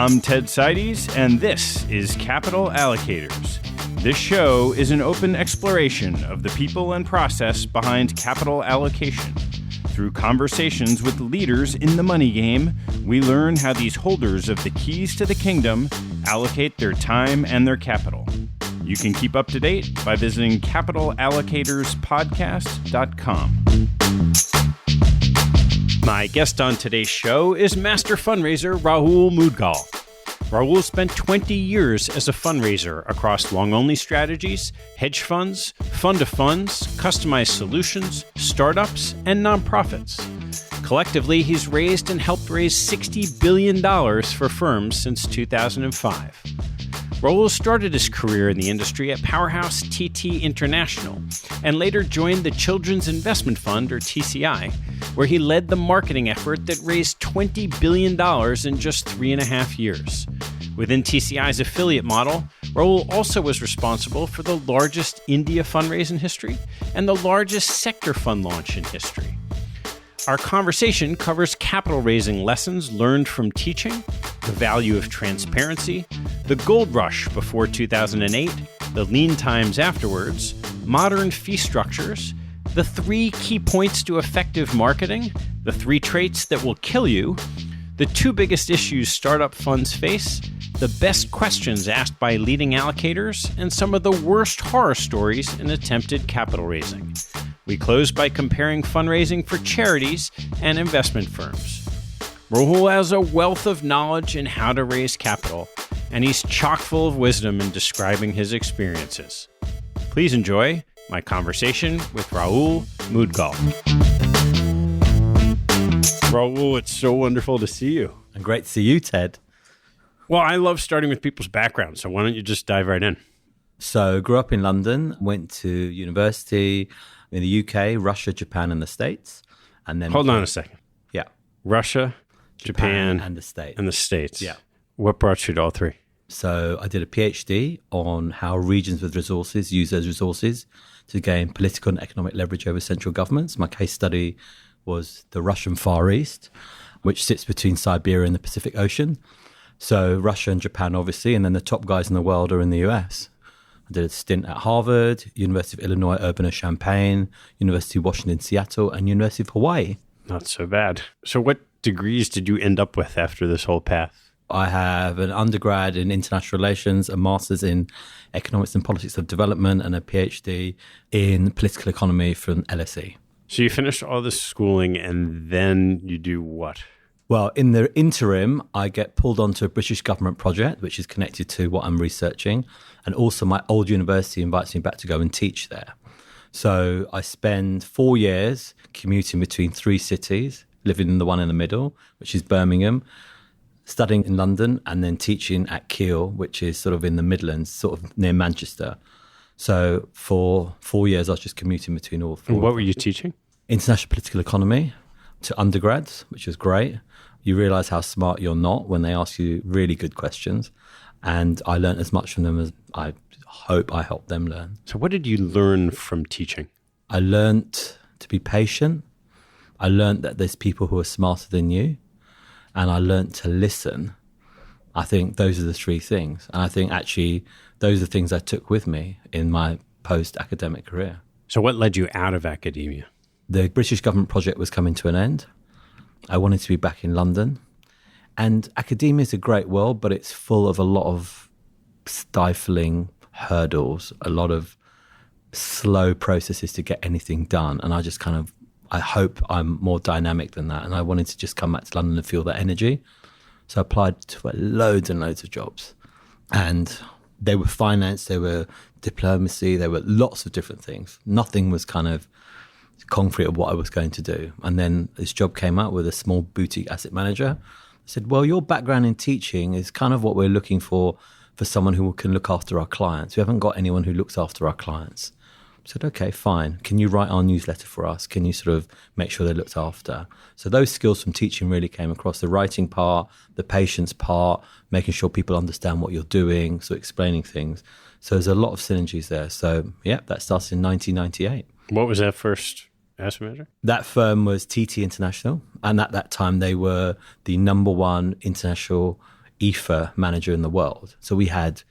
I'm Ted Seides, and this is Capital Allocators. This show is an open exploration of the people and process behind capital allocation. Through conversations with leaders in the money game, we learn how these holders of the keys to the kingdom allocate their time and their capital. You can keep up to date by visiting capitalallocatorspodcast.com. My guest on today's show is master fundraiser Rahul Moodgal. Rahul spent 20 years as a fundraiser across long-only strategies, hedge funds, fund-of-funds, customized solutions, startups, and nonprofits. Collectively, he's raised and helped raise $60 billion for firms since 2005. Rahul started his career in the industry at Powerhouse TT International and later joined the Children's Investment Fund, or TCI, where he led the marketing effort that raised $20 billion in just 3.5 years. Within TCI's affiliate model, Rahul also was responsible for the largest India fundraise in history and the largest sector fund launch in history. Our conversation covers capital raising lessons learned from teaching, the value of transparency, the gold rush before 2008, the lean times afterwards, modern fee structures, the 3 key points to effective marketing, the 3 traits that will kill you, the 2 biggest issues startup funds face, the best questions asked by leading allocators, and some of the worst horror stories in attempted capital raising. We close by comparing fundraising for charities and investment firms. Rahul has a wealth of knowledge in how to raise capital, and he's chock full of wisdom in describing his experiences. Please enjoy my conversation with Rahul Moodgal. Rahul, it's so wonderful to see you. And great to see you, Ted. Well, I love starting with people's backgrounds, so why don't you just dive right in? So, grew up in London, went to university in the UK, Russia, Japan, and the States. And then Hold on a second. Yeah. Russia, Japan, and the States. And the States. Yeah. What brought you to all 3? So I did a PhD on how regions with resources use those resources to gain political and economic leverage over central governments. My case study was the Russian Far East, which sits between Siberia and the Pacific Ocean. So Russia and Japan, obviously, and then the top guys in the world are in the US. I did a stint at Harvard, University of Illinois Urbana-Champaign, University of Washington, Seattle, and University of Hawaii. Not so bad. So what degrees did you end up with after this whole path? I have an undergrad in international relations, a master's in economics and politics of development, and a PhD in political economy from LSE. So you finished all this schooling and then you do what? Well, in the interim, I get pulled onto a British government project, which is connected to what I'm researching. And also my old university invites me back to go and teach there. So I spend 4 years commuting between 3 cities, living in the one in the middle, which is Birmingham, studying in London, and then teaching at Keele, which is sort of in the Midlands, sort of near Manchester. So for 4 years, I was just commuting between all 4. And what were you teaching? International political economy to undergrads, which was great. You realize how smart you're not when they ask you really good questions. And I learned as much from them as I hope I helped them learn. So what did you learn from teaching? I learned to be patient. I learned that there's people who are smarter than you. And I learned to listen. I think those are the 3 things. And I think actually those are the things I took with me in my post-academic career. So what led you out of academia? The British government project was coming to an end. I wanted to be back in London. And academia is a great world, but it's full of a lot of stifling hurdles, a lot of slow processes to get anything done. And I just I hope I'm more dynamic than that. And I wanted to just come back to London and feel that energy. So I applied to loads and loads of jobs. And they were finance, they were diplomacy, there were lots of different things. Nothing was kind of concrete of what I was going to do. And then this job came out with a small boutique asset manager. I said, well, your background in teaching is kind of what we're looking for someone who can look after our clients. We haven't got anyone who looks after our clients. I said, okay, fine. Can you write our newsletter for us? Can you sort of make sure they're looked after? So those skills from teaching really came across, the writing part, the patience part, making sure people understand what you're doing, so explaining things. So there's a lot of synergies there. So yeah, that started in 1998. What was that first asset manager? That firm was TT International. And at that time, they were the number 1 international EFA manager in the world. So we had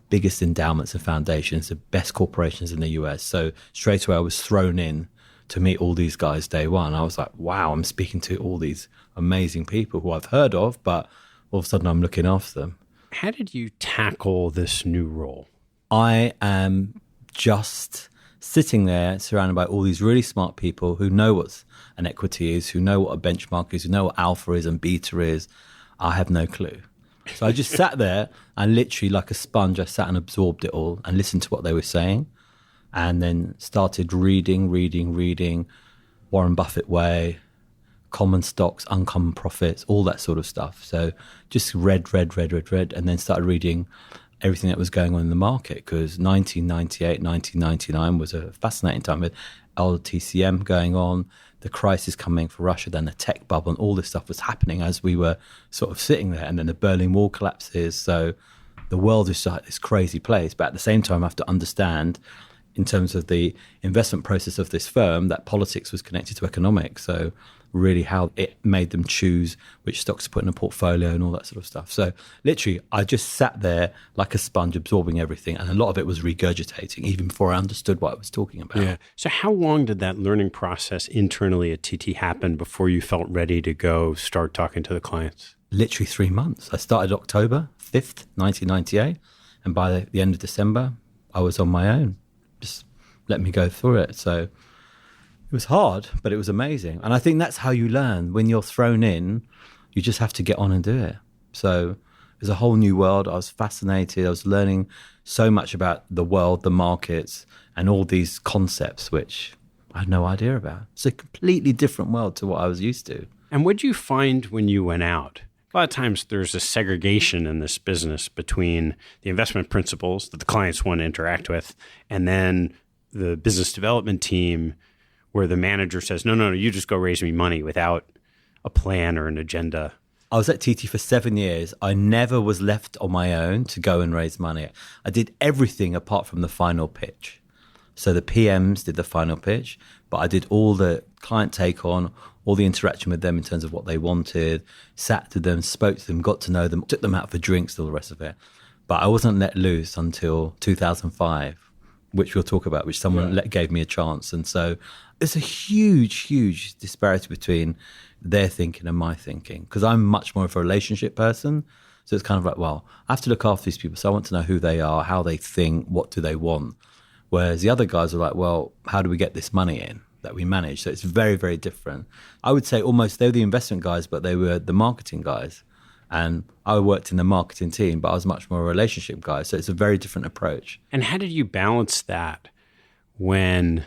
biggest endowments and foundations, the best corporations in the US. So straight away I was thrown in to meet all these guys day one. I was like, wow, I'm speaking to all these amazing people who I've heard of, but all of a sudden I'm looking after them. How did you tackle this new role? I am just sitting there surrounded by all these really smart people who know what an equity is, who know what a benchmark is, who know what alpha is and beta is. I have no clue. So I just sat there and literally like a sponge, I sat and absorbed it all and listened to what they were saying and then started reading, Warren Buffett way, common stocks, uncommon profits, all that sort of stuff. So just read, and then started reading everything that was going on in the market, because 1998, 1999 was a fascinating time with LTCM going on, the crisis coming for Russia, then the tech bubble, and all this stuff was happening as we were sort of sitting there. And then the Berlin Wall collapses. So the world is like this crazy place. But at the same time, I have to understand, in terms of the investment process of this firm, that politics was connected to economics. So really how it made them choose which stocks to put in a portfolio and all that sort of stuff. So literally, I just sat there like a sponge, absorbing everything. And a lot of it was regurgitating, even before I understood what I was talking about. Yeah. So how long did that learning process internally at TT happen before you felt ready to go start talking to the clients? Literally 3 months. I started October 5th, 1998. And by the end of December, I was on my own. Just let me go through it. So it was hard, but it was amazing. And I think that's how you learn. When you're thrown in, you just have to get on and do it. So it was a whole new world. I was fascinated. I was learning so much about the world, the markets, and all these concepts, which I had no idea about. It's a completely different world to what I was used to. And what did you find when you went out? A lot of times there's a segregation in this business between the investment principles that the clients want to interact with and then the business development team, where the manager says, no, you just go raise me money without a plan or an agenda. I was at TT for 7 years. I never was left on my own to go and raise money. I did everything apart from the final pitch. So the PMs did the final pitch, but I did all the client take on, all the interaction with them in terms of what they wanted, sat to them, spoke to them, got to know them, took them out for drinks, all the rest of it. But I wasn't let loose until 2005, which we'll talk about, which someone gave me a chance. And so there's a huge disparity between their thinking and my thinking, because I'm much more of a relationship person. So it's kind of like, well, I have to look after these people. So I want to know who they are, how they think, what do they want. Whereas the other guys are like, well, how do we get this money in that we manage? So it's very different. I would say almost they were the investment guys, but they were the marketing guys. And I worked in the marketing team, but I was much more a relationship guy. So it's a very different approach. And how did you balance that when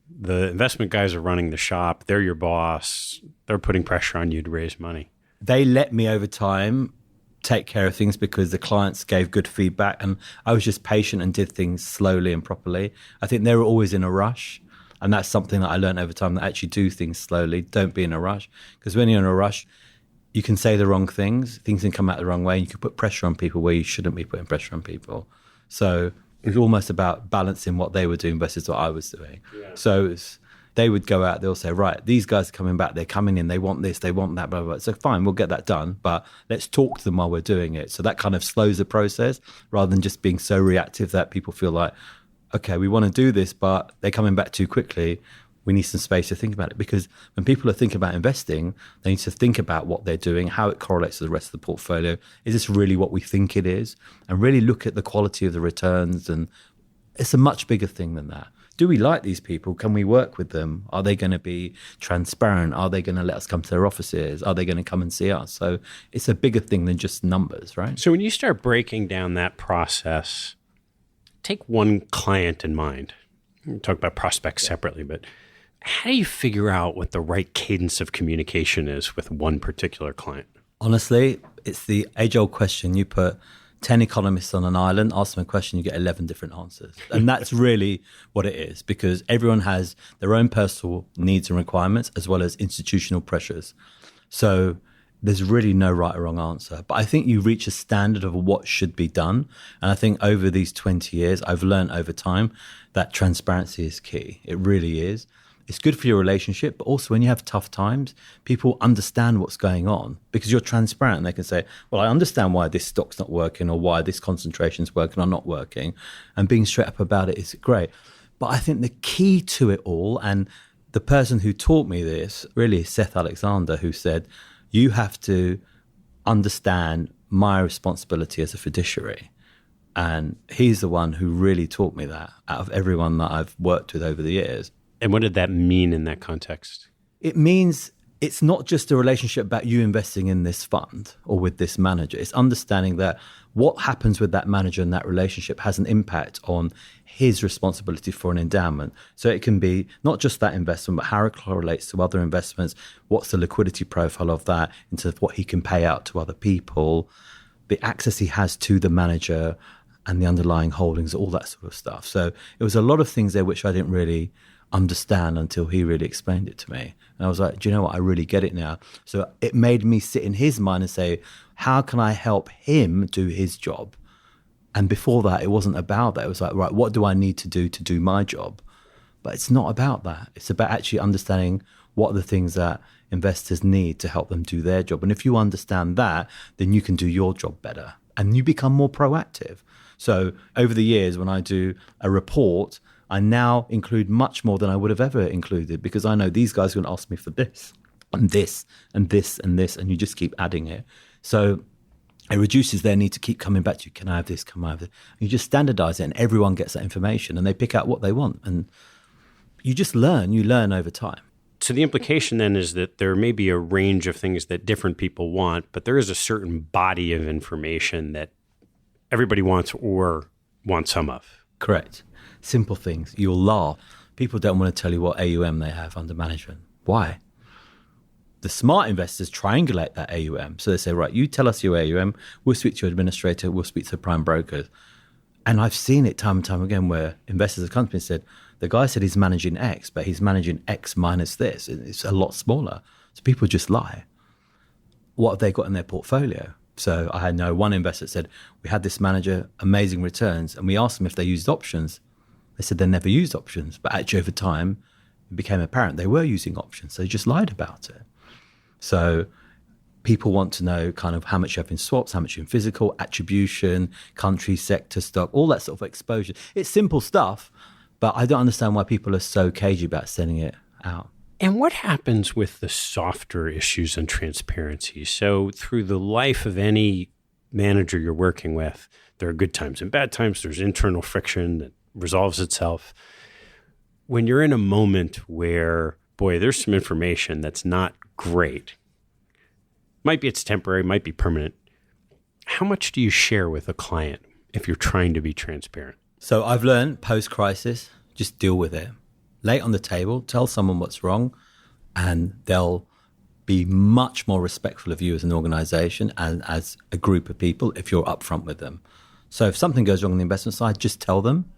the investment guys are running the shop, they're your boss, they're putting pressure on you to raise money? They let me over time take care of things because the clients gave good feedback, and I was just patient and did things slowly and properly. I think they were always in a rush, and that's something that I learned over time, that actually do things slowly. Don't be in a rush, because when you're in a rush, you can say the wrong things can come out the wrong way, and you can put pressure on people where you shouldn't be putting pressure on people. So it was almost about balancing what they were doing versus what I was doing. Yeah. So they would go out, they'll say, right, these guys are coming back, they're coming in, they want this, they want that, blah, blah, blah. So fine, we'll get that done, but let's talk to them while we're doing it. So that kind of slows the process rather than just being so reactive that people feel like, okay, we want to do this, but they're coming back too quickly. We need some space to think about it, because when people are thinking about investing, they need to think about what they're doing, how it correlates to the rest of the portfolio. Is this really what we think it is? And really look at the quality of the returns. And it's a much bigger thing than that. Do we like these people? Can we work with them? Are they going to be transparent? Are they going to let us come to their offices? Are they going to come and see us? So it's a bigger thing than just numbers, right? So when you start breaking down that process, take one client in mind. We'll talk about prospects separately, but how do you figure out what the right cadence of communication is with one particular client? Honestly, it's the age-old question. You put 10 economists on an island, ask them a question, you get 11 different answers. And that's really what it is, because everyone has their own personal needs and requirements as well as institutional pressures. So there's really no right or wrong answer. But I think you reach a standard of what should be done. And I think over these 20 years, I've learned over time that transparency is key. It really is. It's good for your relationship, but also when you have tough times, people understand what's going on because you're transparent. And they can say, well, I understand why this stock's not working or why this concentration's working or not working. And being straight up about it is great. But I think the key to it all, and the person who taught me this really is Seth Alexander, who said, you have to understand my responsibility as a fiduciary. And he's the one who really taught me that out of everyone that I've worked with over the years. And what did that mean in that context? It means it's not just a relationship about you investing in this fund or with this manager. It's understanding that what happens with that manager and that relationship has an impact on his responsibility for an endowment. So it can be not just that investment, but how it correlates to other investments. What's the liquidity profile of that in terms of what he can pay out to other people, the access he has to the manager and the underlying holdings, all that sort of stuff. So it was a lot of things there which I didn't really understand until he really explained it to me. And I was like, do you know what? I really get it now. So it made me sit in his mind and say, how can I help him do his job? And before that, it wasn't about that. It was like, right, what do I need to do my job? But it's not about that. It's about actually understanding what are the things that investors need to help them do their job. And if you understand that, then you can do your job better and you become more proactive. So over the years, when I do a report, I now include much more than I would have ever included because I know these guys are going to ask me for this and this and this and this, and you just keep adding it. So it reduces their need to keep coming back to you. Can I have this? Can I have this? And you just standardize it and everyone gets that information and they pick out what they want. And you just learn. You learn over time. So the implication then is that there may be a range of things that different people want, but there is a certain body of information that everybody wants or wants some of. Correct. Simple things. You'll laugh. People don't want to tell you what AUM they have under management. Why? The smart investors triangulate that AUM. So they say, right, you tell us your AUM, we'll speak to your administrator, we'll speak to the prime brokers. And I've seen it time and time again where investors have come to me and said, the guy said he's managing X, but he's managing X minus this. It's a lot smaller. So people just lie. What have they got in their portfolio? So I know one investor that said, we had this manager, amazing returns, and we asked them if they used options. They said they never used options, but actually over time, it became apparent they were using options. So they just lied about it. So people want to know kind of how much you have in swaps, how much in physical, attribution, country, sector, stock, all that sort of exposure. It's simple stuff, but I don't understand why people are so cagey about sending it out. And what happens with the softer issues and transparency? So through the life of any manager you're working with, there are good times and bad times. There's internal friction that resolves itself. When you're in a moment where, boy, there's some information that's not great, might be it's temporary, might be permanent, how much do you share with a client if you're trying to be transparent? So I've learned post-crisis, just deal with it. Lay it on the table, tell someone what's wrong, and they'll be much more respectful of you as an organization and as a group of people if you're upfront with them. So if something goes wrong on the investment side, just tell them,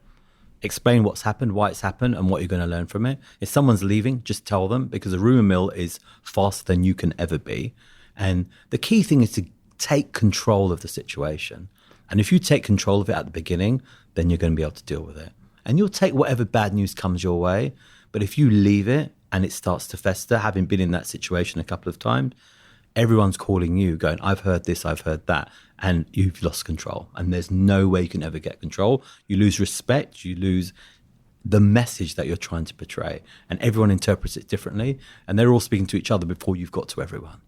explain what's happened, why it's happened, and what you're going to learn from it. If someone's leaving, just tell them, because a rumor mill is faster than you can ever be. And the key thing is to take control of the situation. And if you take control of it at the beginning, then you're going to be able to deal with it. And you'll take whatever bad news comes your way. But if you leave it and it starts to fester, having been in that situation a couple of times, everyone's calling you going, I've heard this, I've heard that. And you've lost control. And there's no way you can ever get control. You lose respect. You lose the message that you're trying to portray. And everyone interprets it differently. And they're all speaking to each other before you've got to everyone.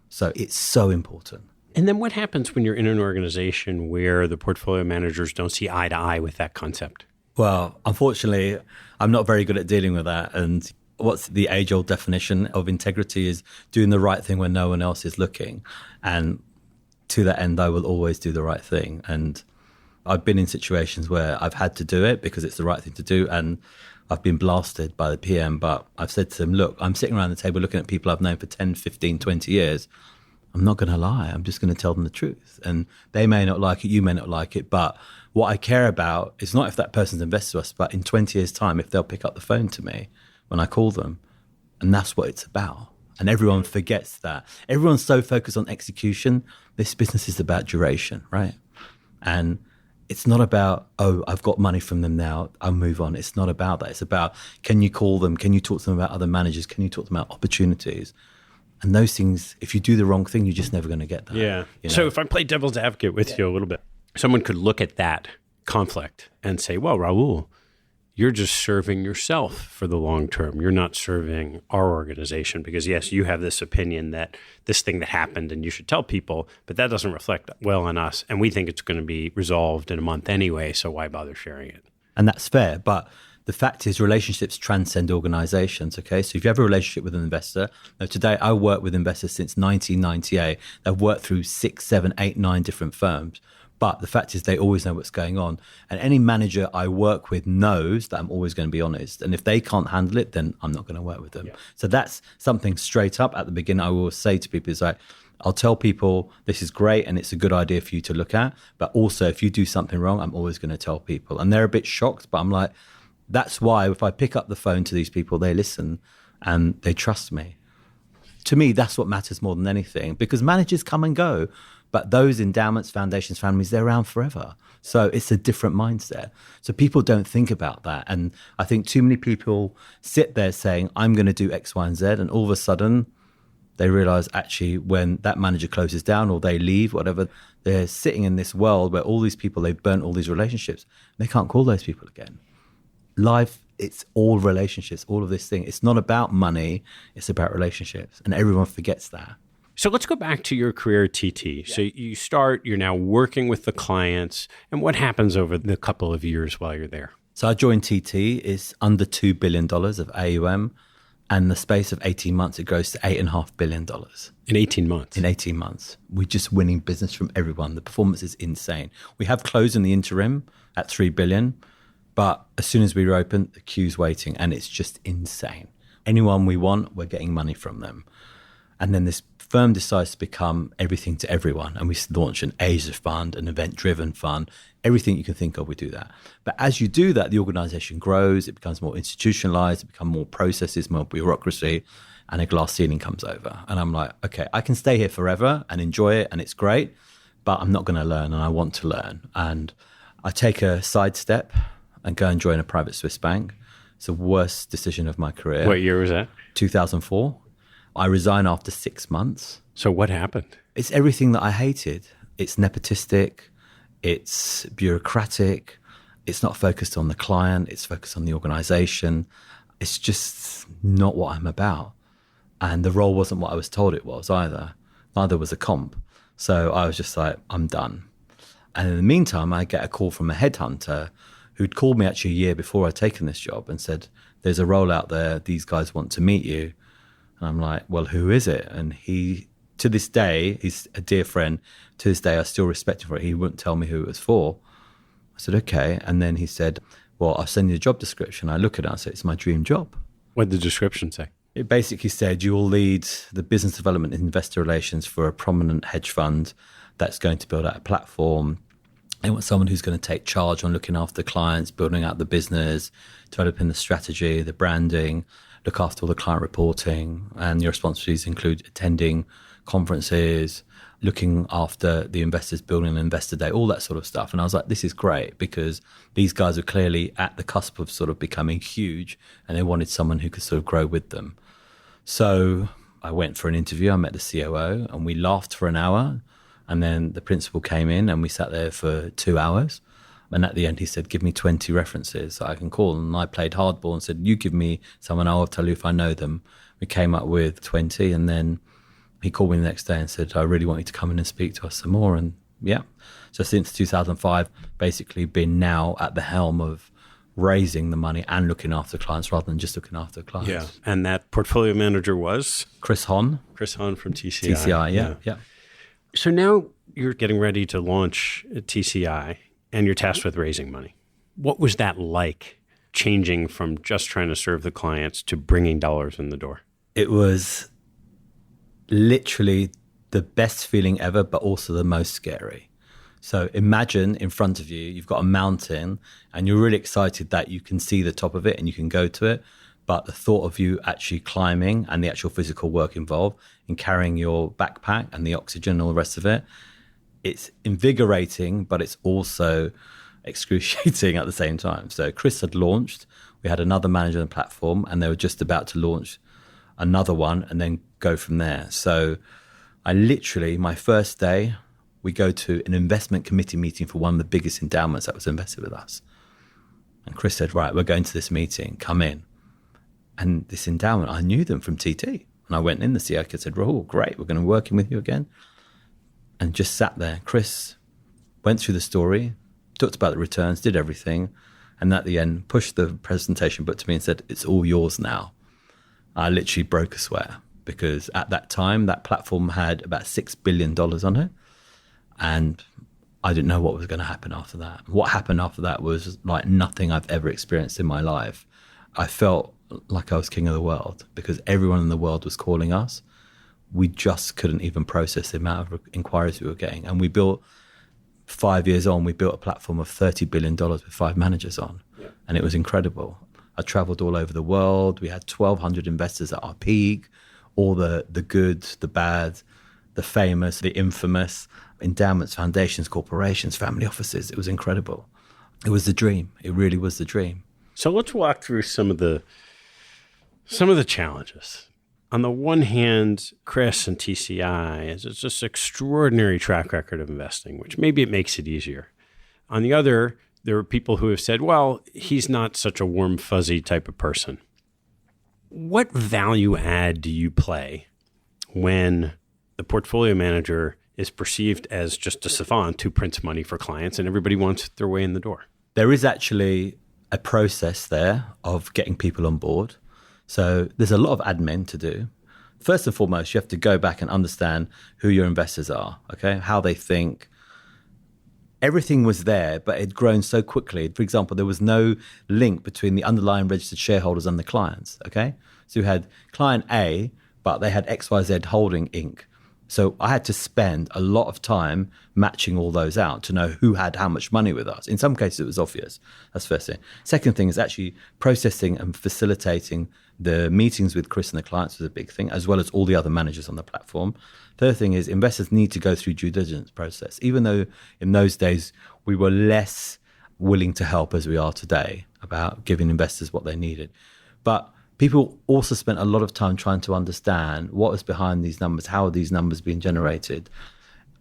So it's so important. And then what happens when you're in an organization where the portfolio managers don't see eye to eye with that concept? Well, unfortunately, I'm not very good at dealing with that. And what's the age-old definition of integrity is doing the right thing when no one else is looking. And to that end, I will always do the right thing. And I've been in situations where I've had to do it because it's the right thing to do. And I've been blasted by the PM. But I've said to them, look, I'm sitting around the table looking at people I've known for 10, 15, 20 years. I'm not going to lie. I'm just going to tell them the truth. And they may not like it. You may not like it. But what I care about is not if that person's invested to us, but in 20 years' time, if they'll pick up the phone to me when I call them. And that's what it's about. And everyone forgets that. Everyone's so focused on execution. This business is about duration, right? And it's not about, oh, I've got money from them now, I'll move on. It's not about that. It's about, can you call them? Can you talk to them about other managers? Can you talk to them about opportunities? And those things, if you do the wrong thing, you're just never going to get that. Yeah. You know? So if I play devil's advocate with you a little bit, someone could look at that conflict and say, well, Rahul, you're just serving yourself for the long term. You're not serving our organization because, yes, you have this opinion that this thing that happened and you should tell people, but that doesn't reflect well on us. And we think it's going to be resolved in a month anyway, so why bother sharing it? And that's fair. But the fact is relationships transcend organizations, okay? So if you have a relationship with an investor, now today I work with investors since 1998. They've worked through 6, 7, 8, 9 different firms. But the fact is they always know what's going on. And any manager I work with knows that I'm always going to be honest. And if they can't handle it, then I'm not going to work with them. Yeah. So that's something straight up at the beginning I will say to people is like, I'll tell people this is great and it's a good idea for you to look at. But also if you do something wrong, I'm always going to tell people. And they're a bit shocked, but I'm like, that's why if I pick up the phone to these people, they listen and they trust me. To me, that's what matters more than anything because managers come and go. But those endowments, foundations, families, they're around forever. So it's a different mindset. So people don't think about that. And I think too many people sit there saying, I'm going to do X, Y, and Z. And all of a sudden, they realize actually when that manager closes down or they leave, whatever, they're sitting in this world where all these people, they've burnt all these relationships. They can't call those people again. Life, it's all relationships, all of this thing. It's not about money. It's about relationships. And everyone forgets that. So let's go back to your career at TT. Yeah. So you're now working with the clients. And what happens over the couple of years while you're there? So I joined TT. It's under $2 billion of AUM. And in the space of 18 months, it grows to $8.5 billion. In 18 months? In 18 months. We're just winning business from everyone. The performance is insane. We have closed in the interim at $3 billion. But as soon as we open, the queue's waiting. And it's just insane. Anyone we want, we're getting money from them. And then this firm decides to become everything to everyone. And we launch an Asia fund, an event-driven fund, everything you can think of, we do that. But as you do that, the organization grows, it becomes more institutionalized, it becomes more processes, more bureaucracy, and a glass ceiling comes over. And I'm like, okay, I can stay here forever and enjoy it, and it's great, but I'm not going to learn, and I want to learn. And I take a sidestep and go and join a private Swiss bank. It's the worst decision of my career. What year was that? 2004. I resign after 6 months. So what happened? It's everything that I hated. It's nepotistic. It's bureaucratic. It's not focused on the client. It's focused on the organization. It's just not what I'm about. And the role wasn't what I was told it was either. Neither was a comp. So I was just like, I'm done. And in the meantime, I get a call from a headhunter who'd called me actually a year before I'd taken this job and said, there's a role out there. These guys want to meet you. And I'm like, well, who is it? And he, to this day, he's a dear friend. To this day, I still respect him for it. He wouldn't tell me who it was for. I said, okay. And then he said, well, I'll send you the job description. I look at it and I said, it's my dream job. What did the description say? It basically said you will lead the business development and investor relations for a prominent hedge fund that's going to build out a platform. They want someone who's going to take charge on looking after clients, building out the business, developing the strategy, the branding, look after all the client reporting, and your responsibilities include attending conferences, looking after the investors, building an investor day, all that sort of stuff. And I was like, this is great because these guys are clearly at the cusp of sort of becoming huge and they wanted someone who could sort of grow with them. So I went for an interview, I met the COO and we laughed for an hour. And then the principal came in and we sat there for 2 hours. And at the end, he said, give me 20 references that I can call. And I played hardball and said, you give me someone, I'll tell you if I know them. We came up with 20. And then he called me the next day and said, I really want you to come in and speak to us some more. And yeah, so since 2005, basically been now at the helm of raising the money and looking after clients rather than just looking after clients. Yeah. And that portfolio manager was? Chris Hahn. Chris Hahn from TCI. TCI, yeah. So now you're getting ready to launch TCI. And you're tasked with raising money. What was that like, changing from just trying to serve the clients to bringing dollars in the door? It was literally the best feeling ever, but also the most scary. So imagine in front of you, you've got a mountain and you're really excited that you can see the top of it and you can go to it. But the thought of you actually climbing and the actual physical work involved in carrying your backpack and the oxygen and all the rest of it, it's invigorating, but it's also excruciating at the same time. So Chris had launched, we had another manager on the platform, and they were just about to launch another one and then go from there. So I literally, my first day, we go to an investment committee meeting for one of the biggest endowments that was invested with us. And Chris said, right, we're going to this meeting, come in. And this endowment, I knew them from TT. And I went in, the CEO said, Rahul, great, we're going to be working with you again. And just sat there. Chris went through the story, talked about the returns, did everything. And at the end, pushed the presentation book to me and said, it's all yours now. I literally broke a sweat because at that time, that platform had about $6 billion on it. And I didn't know what was going to happen after that. What happened after that was like nothing I've ever experienced in my life. I felt like I was king of the world because everyone in the world was calling us. We just couldn't even process the amount of inquiries we were getting. And we built, 5 years on, we built a platform of $30 billion with 5 managers on. Yeah. And it was incredible. I traveled all over the world. We had 1,200 investors at our peak, all the good, the bad, the famous, the infamous, endowments, foundations, corporations, family offices. It was incredible. It was the dream. It really was the dream. So let's walk through some of the challenges. On the one hand, Chris and TCI has just extraordinary track record of investing, which maybe it makes it easier. On the other, there are people who have said, well, he's not such a warm, fuzzy type of person. What value add do you play when the portfolio manager is perceived as just a savant who prints money for clients and everybody wants their way in the door? There is actually a process there of getting people on board. So there's a lot of admin to do. First and foremost, you have to go back and understand who your investors are, okay? How they think. Everything was there, but it had grown so quickly. For example, there was no link between the underlying registered shareholders and the clients, okay? So you had client A, but they had XYZ Holding Inc. So I had to spend a lot of time matching all those out to know who had how much money with us. In some cases, it was obvious. That's the first thing. Second thing is actually processing and facilitating the meetings with Chris and the clients was a big thing, as well as all the other managers on the platform. Third thing is investors need to go through due diligence process, even though in those days we were less willing to help as we are today about giving investors what they needed. But people also spent a lot of time trying to understand what was behind these numbers, how are these numbers being generated.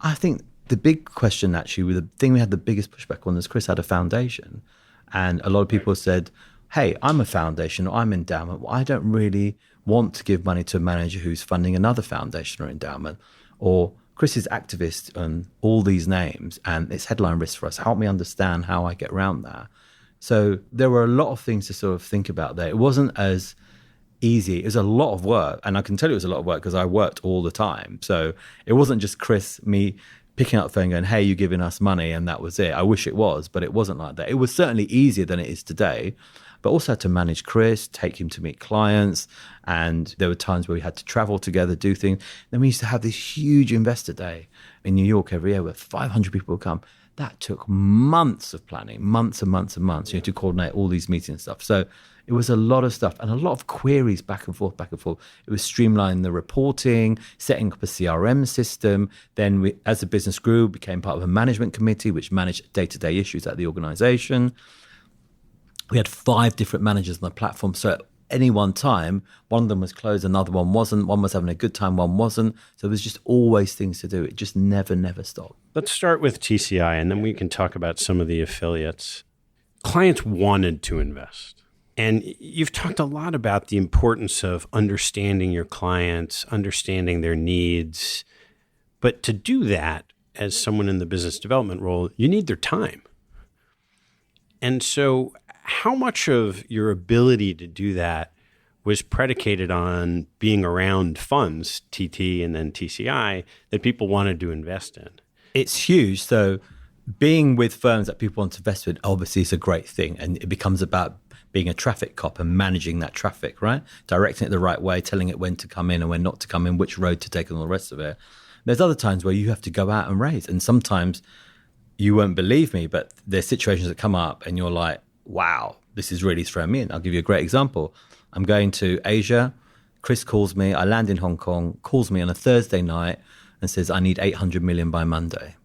I think the big question actually, the thing we had the biggest pushback on is Chris had a foundation. And a lot of people said, hey, I'm a foundation or I'm endowment. Well, I don't really want to give money to a manager who's funding another foundation or endowment. Or Chris is activist on all these names and it's headline risk for us. Help me understand how I get around that. So there were a lot of things to sort of think about there. It wasn't as easy. It was a lot of work. And I can tell you it was a lot of work because I worked all the time. So it wasn't just Chris, me picking up the phone going, hey, you're giving us money and that was it. I wish it was, but it wasn't like that. It was certainly easier than it is today, but also had to manage Chris, take him to meet clients. And there were times where we had to travel together, do things. Then we used to have this huge investor day in New York every year where 500 people would come. That took months of planning, months and months and months, to coordinate all these meetings and stuff. So it was a lot of stuff and a lot of queries back and forth, back and forth. It was streamlining the reporting, setting up a CRM system. Then we, as the business grew, became part of a management committee, which managed day-to-day issues at the organization. We had 5 different managers on the platform. So at any one time, one of them was closed, another one wasn't. One was having a good time, one wasn't. So there was just always things to do. It just never stopped. Let's start with TCI, and then we can talk about some of the affiliates. Clients wanted to invest. And you've talked a lot about the importance of understanding your clients, understanding their needs. But to do that, as someone in the business development role, you need their time. And so how much of your ability to do that was predicated on being around funds, TT and then TCI, that people wanted to invest in? It's huge. So being with firms that people want to invest with obviously is a great thing. And it becomes about being a traffic cop and managing that traffic, right? Directing it the right way, telling it when to come in and when not to come in, which road to take and all the rest of it. There's other times where you have to go out and raise. And sometimes you won't believe me, but there's situations that come up and you're like, wow, this is really throwing me in. I'll give you a great example. I'm going to Asia. Chris calls me. I land in Hong Kong, calls me on a Thursday night and says, I need 800 million by Monday.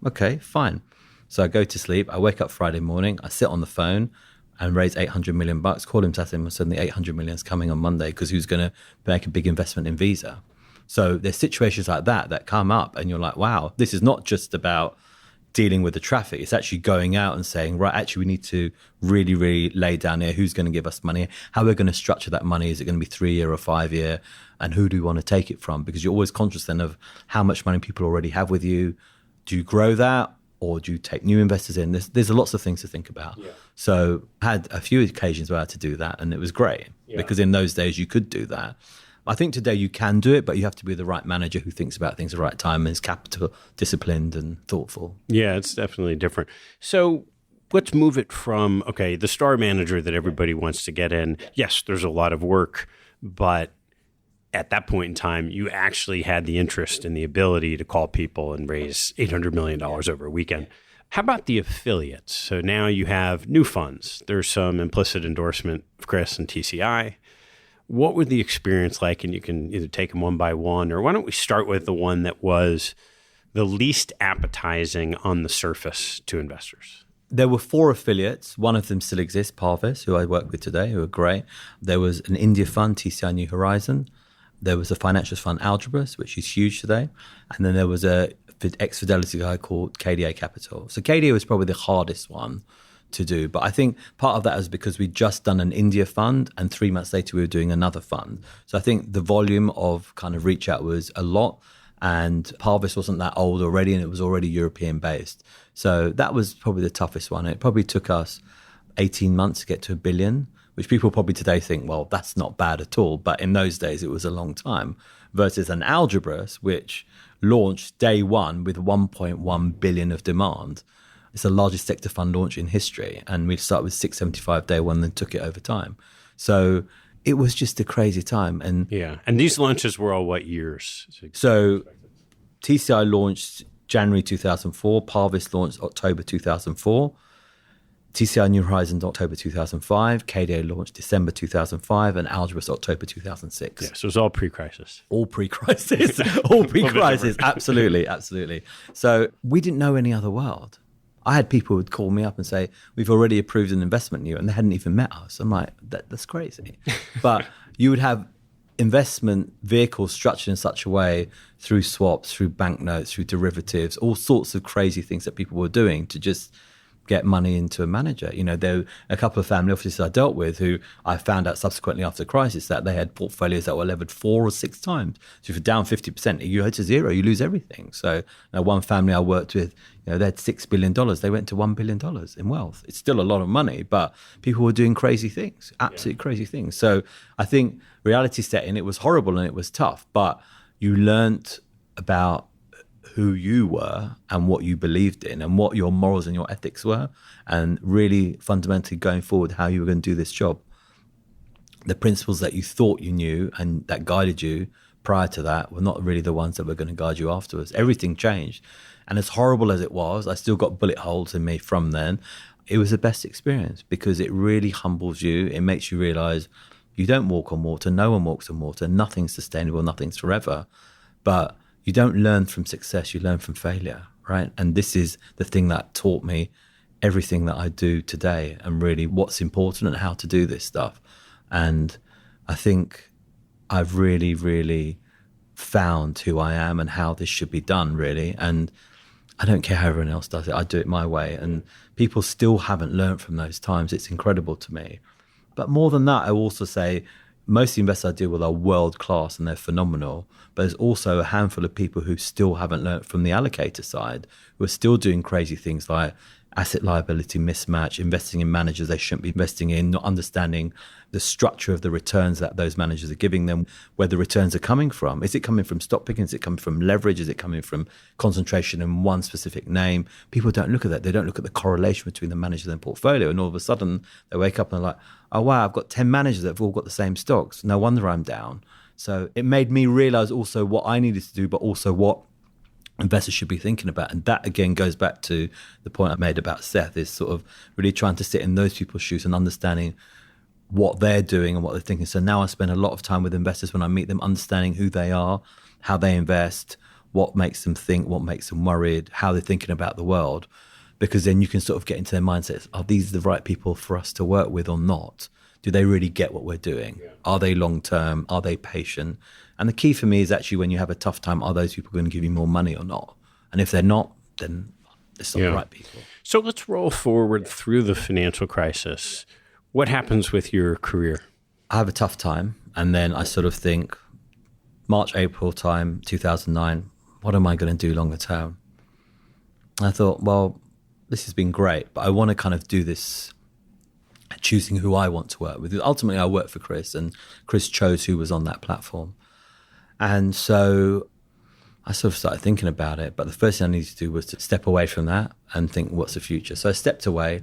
Okay, fine. So I go to sleep, I wake up Friday morning, I sit on the phone and raise 800 million bucks, call him, tell him, suddenly 800 million is coming on Monday because who's going to make a big investment in Visa? So there's situations like that come up and you're like, wow, this is not just about dealing with the traffic. It's actually going out and saying, right, actually we need to really, really lay down here who's going to give us money, how we're going to structure that money. Is it going to be 3-year or 5-year? And who do we want to take it from? Because you're always conscious then of how much money people already have with you. Do you grow that or do you take new investors in? There's lots of things to think about. Yeah. So I had a few occasions where I had to do that and it was great because in those days you could do that. I think today you can do it, but you have to be the right manager who thinks about things at the right time and is capital disciplined and thoughtful. Yeah, it's definitely different. So let's move it from, okay, the star manager that everybody wants to get in. Yes, there's a lot of work, but at that point in time, you actually had the interest and the ability to call people and raise $800 million over a weekend. How about the affiliates? So now you have new funds. There's some implicit endorsement of Chris and TCI. What was the experience like? And you can either take them one by one, or why don't we start with the one that was the least appetizing on the surface to investors? There were 4 affiliates. One of them still exists, Parvis, who I work with today, who are great. There was an India fund, TCI New Horizon. There was a financials fund, Algebris, which is huge today. And then there was a ex-Fidelity guy called KDA Capital. So KDA was probably the hardest one to do. But I think part of that is because we'd just done an India fund and 3 months later we were doing another fund. So I think the volume of kind of reach out was a lot, and Parvis wasn't that old already and it was already European based. So that was probably the toughest one. It probably took us 18 months to get to $1 billion, which people probably today think, well, that's not bad at all. But in those days, it was a long time versus an Algebris, which launched day one with 1.1 billion of demand. It's the largest sector fund launch in history. And we started with 675 day one, then took it over time. So it was just a crazy time. And yeah. And these launches were all what years? So TCI launched January 2004. Parvis launched October 2004. TCI New Horizons October 2005. KDA launched December 2005. And Algebris October 2006. Yeah, so it was all pre-crisis. All pre-crisis. All pre-crisis. Absolutely. Absolutely. So we didn't know any other world. I had people who would call me up and say, we've already approved an investment in you, and they hadn't even met us. I'm like, that's crazy. But you would have investment vehicles structured in such a way through swaps, through banknotes, through derivatives, all sorts of crazy things that people were doing to just get money into a manager. You know, there were a couple of family offices I dealt with who I found out subsequently after the crisis that they had portfolios that were levered 4 or 6 times. So if you're down 50%, you go to zero, you lose everything. So one family I worked with, they had $6 billion. They went to $1 billion in wealth. It's still a lot of money, but people were doing crazy things, absolutely crazy things. So I think reality set in, it was horrible and it was tough, but you learnt about who you were and what you believed in and what your morals and your ethics were, and really fundamentally going forward how you were going to do this job. The principles that you thought you knew and that guided you prior to that were not really the ones that were going to guide you afterwards. Everything changed. And as horrible as it was, I still got bullet holes in me from then. It was the best experience because it really humbles you. It makes you realize you don't walk on water. No one walks on water. Nothing's sustainable. Nothing's forever. But you don't learn from success, you learn from failure, right? And this is the thing that taught me everything that I do today and really what's important and how to do this stuff. And I think I've really, really found who I am and how this should be done, really. And I don't care how everyone else does it. I do it my way. And people still haven't learned from those times. It's incredible to me. But more than that, I will also say, most of the investors I deal with are world-class and they're phenomenal, but there's also a handful of people who still haven't learned from the allocator side, who are still doing crazy things like asset liability mismatch, investing in managers they shouldn't be investing in, not understanding the structure of the returns that those managers are giving them, where the returns are coming from. Is it coming from stock picking? Is it coming from leverage? Is it coming from concentration in one specific name? People don't look at that. They don't look at the correlation between the manager and their portfolio. And all of a sudden they wake up and they're like, oh, wow, I've got 10 managers that have all got the same stocks. No wonder I'm down. So it made me realize also what I needed to do, but also what investors should be thinking about. And that again goes back to the point I made about Seth, is sort of really trying to sit in those people's shoes and understanding what they're doing and what they're thinking. So now I spend a lot of time with investors when I meet them, understanding who they are, how they invest, what makes them think, what makes them worried, how they're thinking about the world. because then you can sort of get into their mindsets. Are these the right people for us to work with or not? Do they really get what we're doing? Yeah. Are they long-term? Are they patient? And the key for me is actually when you have a tough time, are those people going to give you more money or not? And if they're not, then it's not the right people. So let's roll forward through the financial crisis. What happens with your career? I have a tough time. And then I sort of think March, April time, 2009, what am I going to do longer term? And I thought, well, this has been great, but I want to kind of do this choosing who I want to work with. Ultimately, I worked for Chris, and Chris chose who was on that platform. And so I sort of started thinking about it, but the first thing I needed to do was to step away from that and think, what's the future? So I stepped away,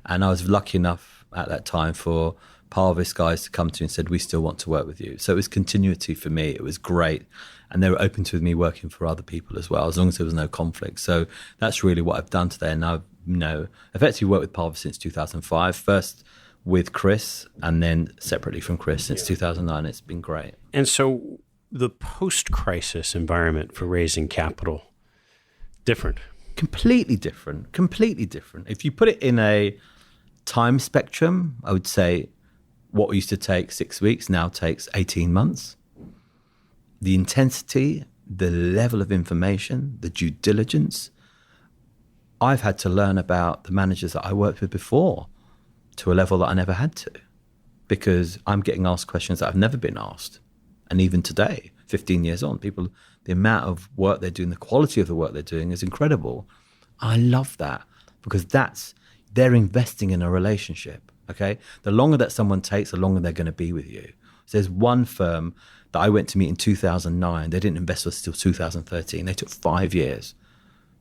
and I was lucky enough at that time for Parvis guys to come to me and said, we still want to work with you. So it was continuity for me. It was great. And they were open to me working for other people as well, as long as there was no conflict. So that's really what I've done today. And I've effectively worked with Parvis since 2005, first with Chris and then separately from Chris since 2009. It's been great. And so the post-crisis environment for raising capital, different? Completely different. If you put it in a time spectrum, I would say what used to take 6 weeks now takes 18 months. The intensity, the level of information, the due diligence, I've had to learn about the managers that I worked with before to a level that I never had to, because I'm getting asked questions that I've never been asked. And even today, 15 years on, people, the amount of work they're doing, the quality of the work they're doing is incredible. I love that, because they're investing in a relationship, okay? The longer that someone takes, the longer they're going to be with you. So there's one firm that I went to meet in 2009. They didn't invest with us until 2013. They took 5 years,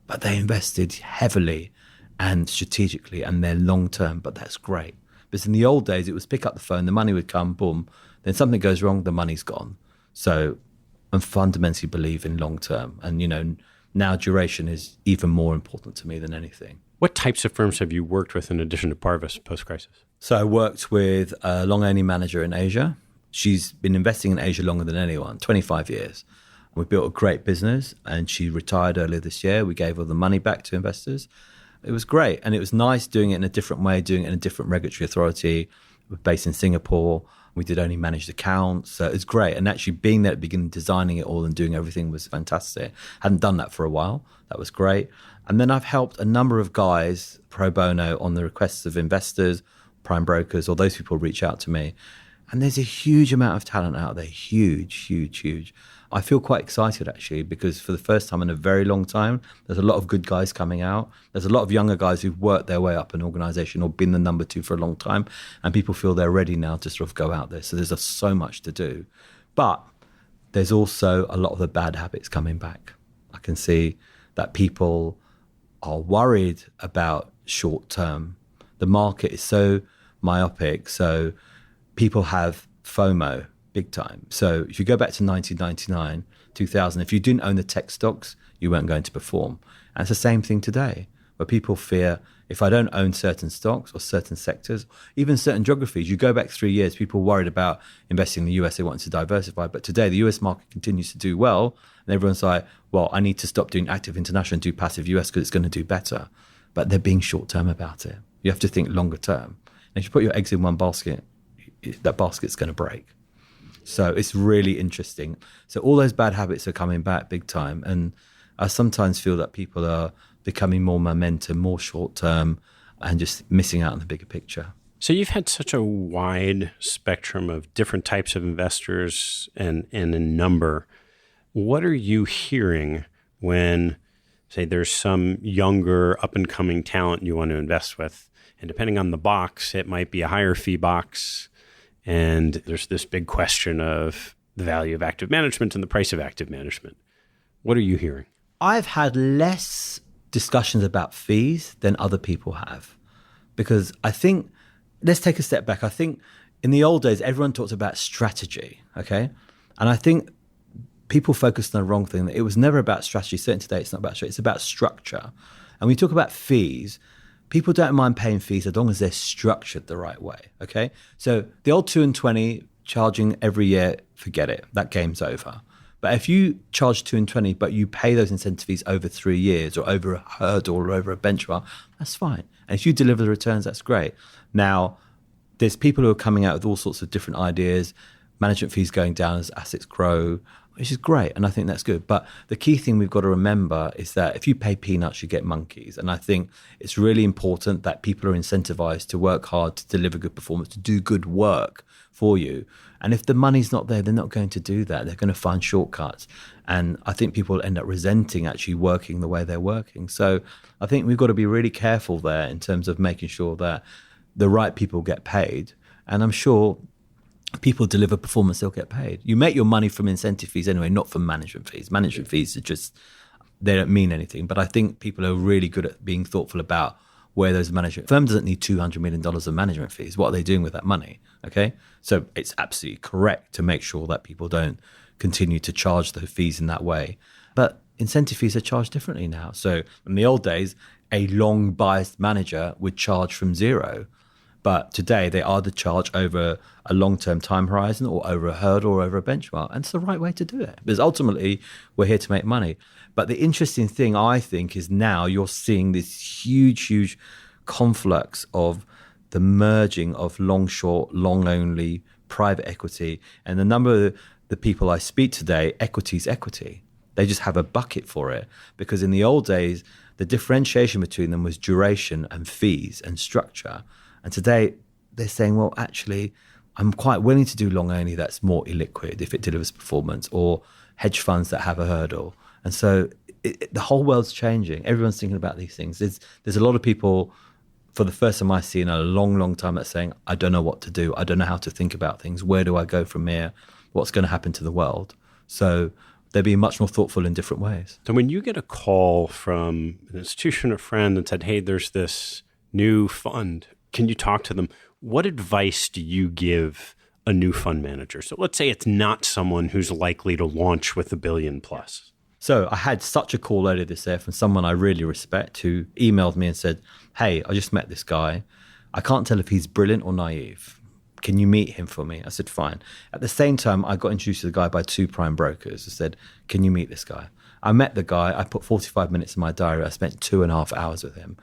but they invested heavily and strategically, and they're long-term, but that's great. Because in the old days, it was pick up the phone, the money would come, boom, then something goes wrong, the money's gone. So I fundamentally believe in long-term. And, now duration is even more important to me than anything. What types of firms have you worked with in addition to Parvis post-crisis? So I worked with a long-only manager in Asia. She's been investing in Asia longer than anyone, 25 years. We built a great business, and she retired earlier this year. We gave all the money back to investors. It was great, and it was nice doing it in a different way, doing it in a different regulatory authority. We're based in Singapore. We did only managed accounts. So it was great. And actually being there at the beginning, designing it all and doing everything was fantastic. Hadn't done that for a while. That was great. And then I've helped a number of guys pro bono on the requests of investors, prime brokers, or those people reach out to me. And there's a huge amount of talent out there. Huge. I feel quite excited, actually, because for the first time in a very long time, there's a lot of good guys coming out. There's a lot of younger guys who've worked their way up an organization or been the number 2 for a long time. And people feel they're ready now to sort of go out there. So there's so much to do. But there's also a lot of the bad habits coming back. I can see that people are worried about short term. The market is so myopic. So people have FOMO big time. So if you go back to 1999, 2000, if you didn't own the tech stocks, you weren't going to perform. And it's the same thing today, where people fear, if I don't own certain stocks or certain sectors, even certain geographies, you go back 3 years, people worried about investing in the US, they wanted to diversify. But today, the US market continues to do well. And everyone's like, well, I need to stop doing active international and do passive US because it's going to do better. But they're being short term about it. You have to think longer term. And if you put your eggs in one basket, that basket's going to break. So it's really interesting. So all those bad habits are coming back big time. And I sometimes feel that people are becoming more momentum, more short term, and just missing out on the bigger picture. So you've had such a wide spectrum of different types of investors and a number. What are you hearing when, say, there's some younger up-and-coming talent you want to invest with? And depending on the box, it might be a higher fee box. And there's this big question of the value of active management and the price of active management. What are you hearing? I've had less discussions about fees than other people have, because I think, let's take a step back. I think in the old days, everyone talked about strategy, okay? And I think people focused on the wrong thing. It was never about strategy. Certainly today, it's not about strategy. It's about structure. And when we talk about fees, people don't mind paying fees as long as they're structured the right way, okay? So the old 2 and 20 charging every year, forget it. That game's over. But if you charge 220, but you pay those incentive fees over 3 years or over a hurdle or over a benchmark, that's fine. And if you deliver the returns, that's great. Now, there's people who are coming out with all sorts of different ideas, management fees going down as assets grow, which is great. And I think that's good. But the key thing we've got to remember is that if you pay peanuts, you get monkeys. And I think it's really important that people are incentivized to work hard, to deliver good performance, to do good work for you. And if the money's not there, they're not going to do that. They're going to find shortcuts. And I think people end up resenting actually working the way they're working. So I think we've got to be really careful there in terms of making sure that the right people get paid. And I'm sure if people deliver performance, they'll get paid. You make your money from incentive fees anyway, not from management fees. Management fees are just, they don't mean anything. But I think people are really good at being thoughtful about where those management firm doesn't need $200 million of management fees. What are they doing with that money? Okay. So it's absolutely correct to make sure that people don't continue to charge the fees in that way. But incentive fees are charged differently now. So in the old days, a long biased manager would charge from zero. But today they either charge over a long-term time horizon or over a hurdle or over a benchmark. And it's the right way to do it because ultimately we're here to make money. But the interesting thing, I think, is now you're seeing this huge conflux of the merging of long, short, long only, private equity. And the number of the people I speak today, equity is equity. They just have a bucket for it. Because in the old days, the differentiation between them was duration and fees and structure. And today they're saying, well, actually, I'm quite willing to do long only that's more illiquid if it delivers performance, or hedge funds that have a hurdle. And so the whole world's changing. Everyone's thinking about these things. There's a lot of people, for the first time I see in a long time, that's saying, I don't know what to do. I don't know how to think about things. Where do I go from here? What's going to happen to the world? So they're being much more thoughtful in different ways. So when you get a call from an institution or friend that said, hey, there's this new fund, can you talk to them? What advice do you give a new fund manager? So let's say it's not someone who's likely to launch with $1 billion plus. So I had such a call earlier this year from someone I really respect who emailed me and said, hey, I just met this guy. I can't tell if he's brilliant or naive. Can you meet him for me? I said, fine. At the same time, I got introduced to the guy by 2 prime brokers. I said, can you meet this guy? I met the guy. I put 45 minutes in my diary. I spent 2.5 hours with him.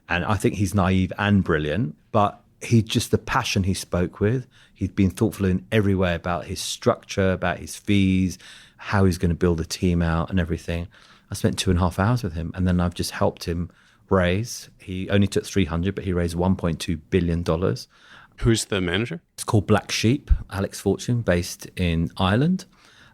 And I think he's naive and brilliant, but he just, the passion he spoke with, he'd been thoughtful in every way about his structure, about his fees, how he's going to build a team out and everything. I spent 2.5 hours with him, and then I've just helped him raise. He only took 300, but he raised $1.2 billion. Who's the manager? It's called Black Sheep, Alex Fortune, based in Ireland,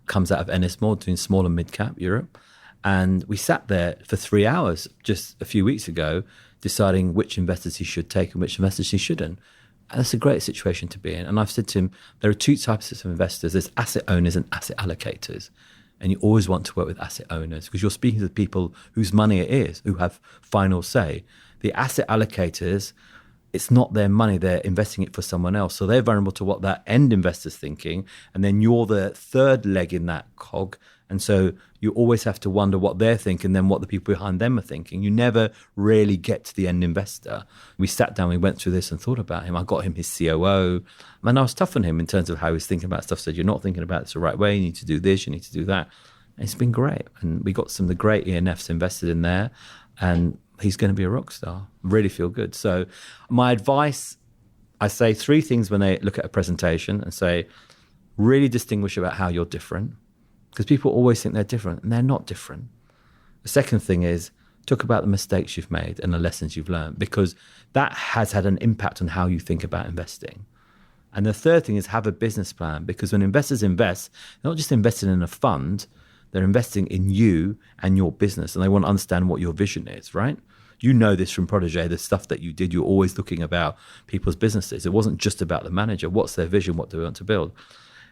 comes out of Ennismore, doing small and mid-cap Europe. And we sat there for 3 hours just a few weeks ago, deciding which investors he should take and which investors he shouldn't. And that's a great situation to be in. And I've said to him, there are 2 types of investors. There's asset owners and asset allocators. And you always want to work with asset owners because you're speaking to the people whose money it is, who have final say. The asset allocators, it's not their money. They're investing it for someone else. So they're vulnerable to what that end investor's thinking. And then you're the third leg in that cog. And so you always have to wonder what they're thinking and then what the people behind them are thinking. You never really get to the end investor. We sat down, we went through this and thought about him. I got him his COO. And I was tough on him in terms of how he was thinking about stuff. Said, you're not thinking about this the right way. You need to do this, you need to do that. And it's been great. And we got some of the great ENFs invested in there. And he's going to be a rock star. Really feel good. So my advice, I say 3 things when they look at a presentation and say, really distinguish about how you're different. Because people always think they're different, and they're not different. The second thing is talk about the mistakes you've made and the lessons you've learned, because that has had an impact on how you think about investing. And the third thing is have a business plan, because when investors invest, they're not just investing in a fund, they're investing in you and your business, and they want to understand what your vision is, right? You know this from Protégé, the stuff that you did, you're always looking about people's businesses. It wasn't just about the manager. What's their vision? What do they want to build?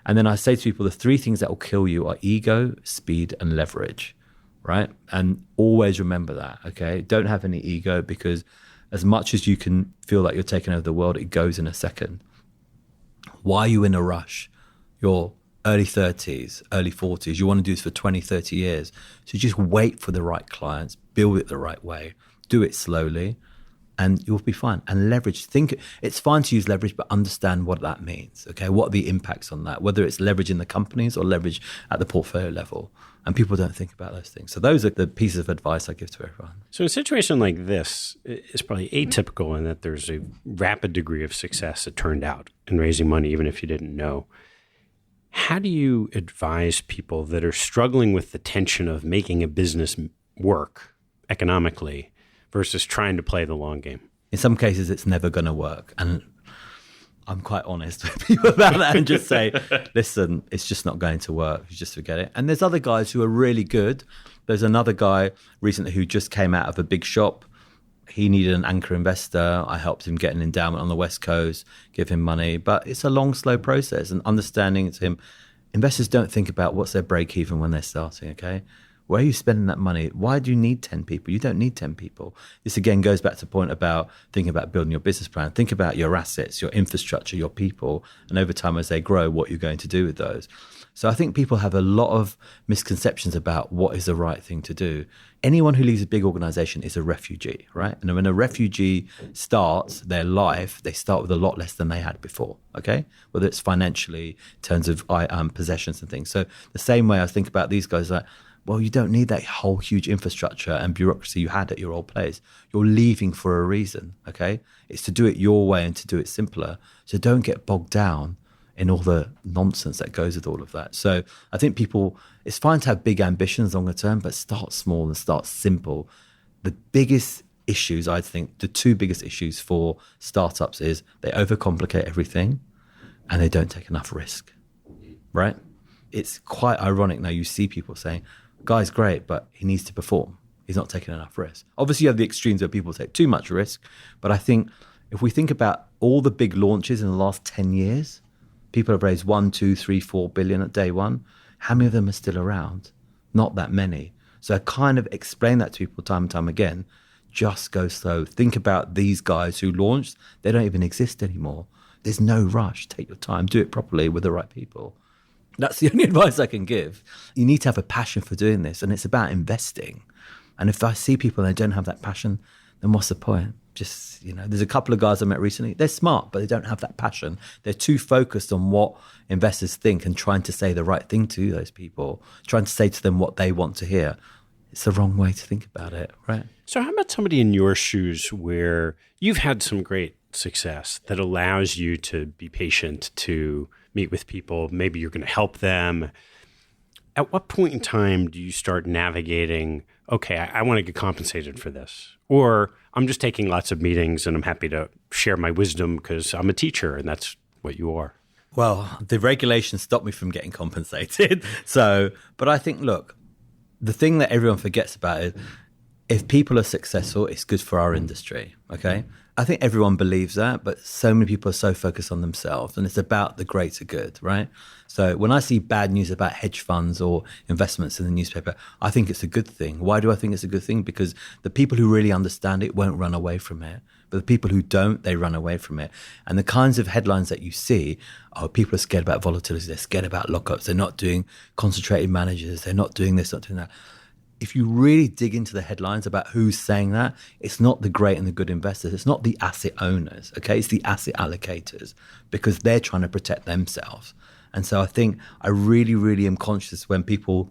And then I say to people, the 3 things that will kill you are ego, speed, and leverage, right? And always remember that, okay? Don't have any ego, because as much as you can feel like you're taking over the world, it goes in a second. Why are you in a rush? You're early 30s, early 40s. You want to do this for 20, 30 years. So just wait for the right clients, build it the right way, do it slowly. and you'll be fine. And leverage, it's fine to use leverage, but understand what that means. Okay, what are the impacts on that? Whether it's leverage in the companies or leverage at the portfolio level. And people don't think about those things. So those are the pieces of advice I give to everyone. So a situation like this is probably atypical in that there's a rapid degree of success, it turned out, in raising money, even if you didn't know. How do you advise people that are struggling with the tension of making a business work economically versus trying to play the long game? In some cases, it's never going to work. And I'm quite honest with people about that and just say, listen, it's just not going to work. You just forget it. And there's other guys who are really good. There's another guy recently who just came out of a big shop. He needed an anchor investor. I helped him get an endowment on the West Coast, give him money. But it's a long, slow process. And understanding to him, investors don't think about what's their break even when they're starting, okay? Where are you spending that money? Why do you need 10 people? You don't need 10 people. This again goes back to the point about thinking about building your business plan. Think about your assets, your infrastructure, your people, and over time as they grow, what you're going to do with those. So I think people have a lot of misconceptions about what is the right thing to do. Anyone who leaves a big organization is a refugee, right? And when a refugee starts their life, they start with a lot less than they had before, okay? Whether it's financially, in terms of possessions and things. So the same way I think about these guys, like, well, you don't need that whole huge infrastructure and bureaucracy you had at your old place. You're leaving for a reason, okay? It's to do it your way and to do it simpler. So don't get bogged down in all the nonsense that goes with all of that. So I think it's fine to have big ambitions longer term, but start small and start simple. The biggest issues, I think, the two biggest issues for startups is they overcomplicate everything and they don't take enough risk, right? It's quite ironic now. You see people saying, guy's great, but he needs to perform. He's not taking enough risk. Obviously, you have the extremes where people take too much risk. But I think if we think about all the big launches in the last 10 years, people have raised 1, 2, 3, 4 billion at day one. How many of them are still around? Not that many. So I kind of explain that to people time and time again. Just go slow. Think about these guys who launched. They don't even exist anymore. There's no rush. Take your time. Do it properly with the right people. That's the only advice I can give. You need to have a passion for doing this, and it's about investing. And if I see people and they don't have that passion, then what's the point? Just, there's a couple of guys I met recently. They're smart, but they don't have that passion. They're too focused on what investors think and trying to say the right thing to those people, trying to say to them what they want to hear. It's the wrong way to think about it, right? So how about somebody in your shoes where you've had some great success that allows you to be patient, to meet with people, maybe you're going to help them. At what point in time do you start navigating, okay, I want to get compensated for this? Or I'm just taking lots of meetings and I'm happy to share my wisdom because I'm a teacher and that's what you are. Well, the regulations stop me from getting compensated. But I think, look, the thing that everyone forgets about is if people are successful, it's good for our industry, okay? I think everyone believes that, but so many people are so focused on themselves and it's about the greater good, right? So when I see bad news about hedge funds or investments in the newspaper, I think it's a good thing. Why do I think it's a good thing? Because the people who really understand it won't run away from it. But the people who don't, they run away from it. And the kinds of headlines that you see, people are scared about volatility, they're scared about lockups, they're not doing concentrated managers, they're not doing this, not doing that. If you really dig into the headlines about who's saying that, it's not the great and the good investors. It's not the asset owners, okay? It's the asset allocators because they're trying to protect themselves. And so I think I really, really am conscious when people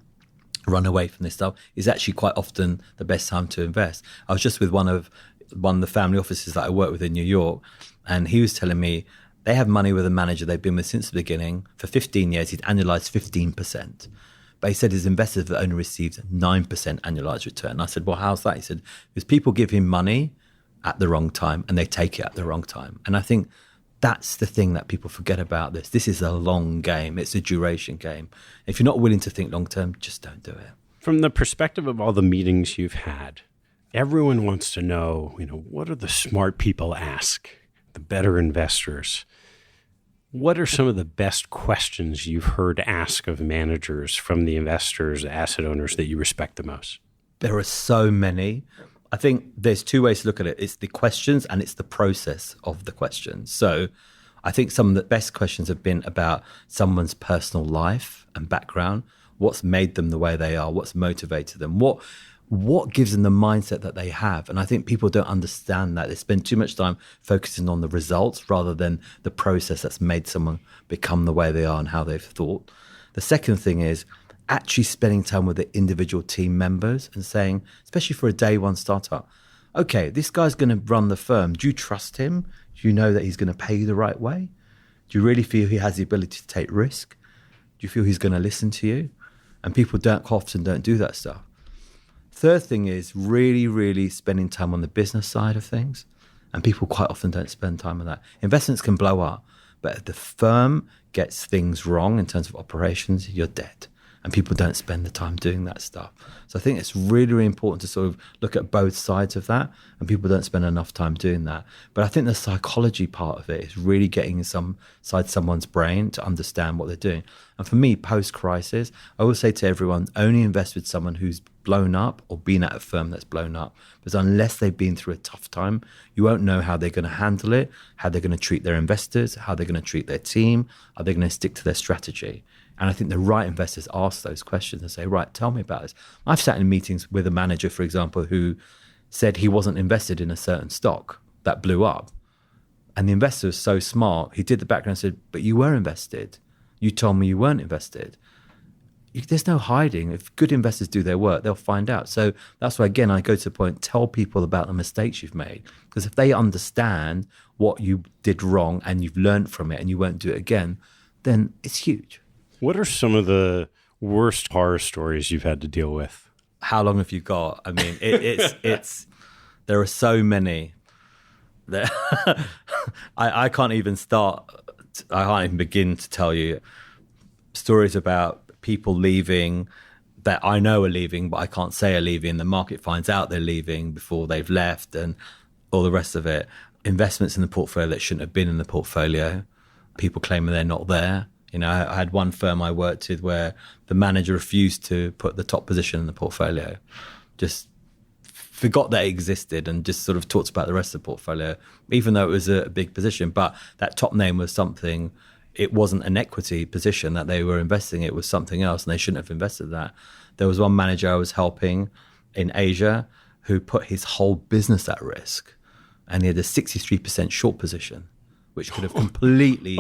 run away from this stuff. It's actually quite often the best time to invest. I was just with one of the family offices that I work with in New York, and he was telling me they have money with a manager they've been with since the beginning. For 15 years, he'd annualized 15%. But he said his investors have only received 9% annualized return. I said, well, how's that? He said, because people give him money at the wrong time and they take it at the wrong time. And I think that's the thing that people forget about this. This is a long game. It's a duration game. If you're not willing to think long term, just don't do it. From the perspective of all the meetings you've had, everyone wants to know, what do the smart people ask, the better investors? What are some of the best questions you've heard asked of managers from the investors, the asset owners that you respect the most? There are so many. I think there's two ways to look at it. It's the questions and it's the process of the questions. So I think some of the best questions have been about someone's personal life and background, what's made them the way they are, what's motivated them, what gives them the mindset that they have. And I think people don't understand that. They spend too much time focusing on the results rather than the process that's made someone become the way they are and how they've thought. The second thing is actually spending time with the individual team members and saying, especially for a day one startup, okay, this guy's going to run the firm. Do you trust him? Do you know that he's going to pay you the right way? Do you really feel he has the ability to take risk? Do you feel he's going to listen to you? And people often don't do that stuff. Third thing is really, really spending time on the business side of things. And people quite often don't spend time on that. Investments can blow up, but if the firm gets things wrong in terms of operations, you're dead. And people don't spend the time doing that stuff. So I think it's really, really important to sort of look at both sides of that. And people don't spend enough time doing that. But I think the psychology part of it is really getting inside someone's brain to understand what they're doing. And for me, post-crisis, I always say to everyone, only invest with someone who's blown up or been at a firm that's blown up. Because unless they've been through a tough time, you won't know how they're going to handle it, how they're going to treat their investors, how they're going to treat their team, how they're going to stick to their strategy. And I think the right investors ask those questions and say, right, tell me about this. I've sat in meetings with a manager, for example, who said he wasn't invested in a certain stock that blew up. And the investor was so smart, he did the background and said, but you were invested. You told me you weren't invested. There's no hiding. If good investors do their work, they'll find out. So that's why, again, I go to the point, tell people about the mistakes you've made. Because if they understand what you did wrong and you've learned from it and you won't do it again, then it's huge. What are some of the worst horror stories you've had to deal with? How long have you got? I mean, it's there are so many that I can't even begin to tell you stories about people leaving that I know are leaving, but I can't say are leaving. The market finds out they're leaving before they've left and all the rest of it. Investments in the portfolio that shouldn't have been in the portfolio. People claiming they're not there. You know, I had one firm I worked with where the manager refused to put the top position in the portfolio, just forgot that it existed and just sort of talked about the rest of the portfolio, even though it was a big position. But that top name was something, it wasn't an equity position that they were investing, it was something else and they shouldn't have invested that. There was one manager I was helping in Asia who put his whole business at risk and he had a 63% short position, which could have completely,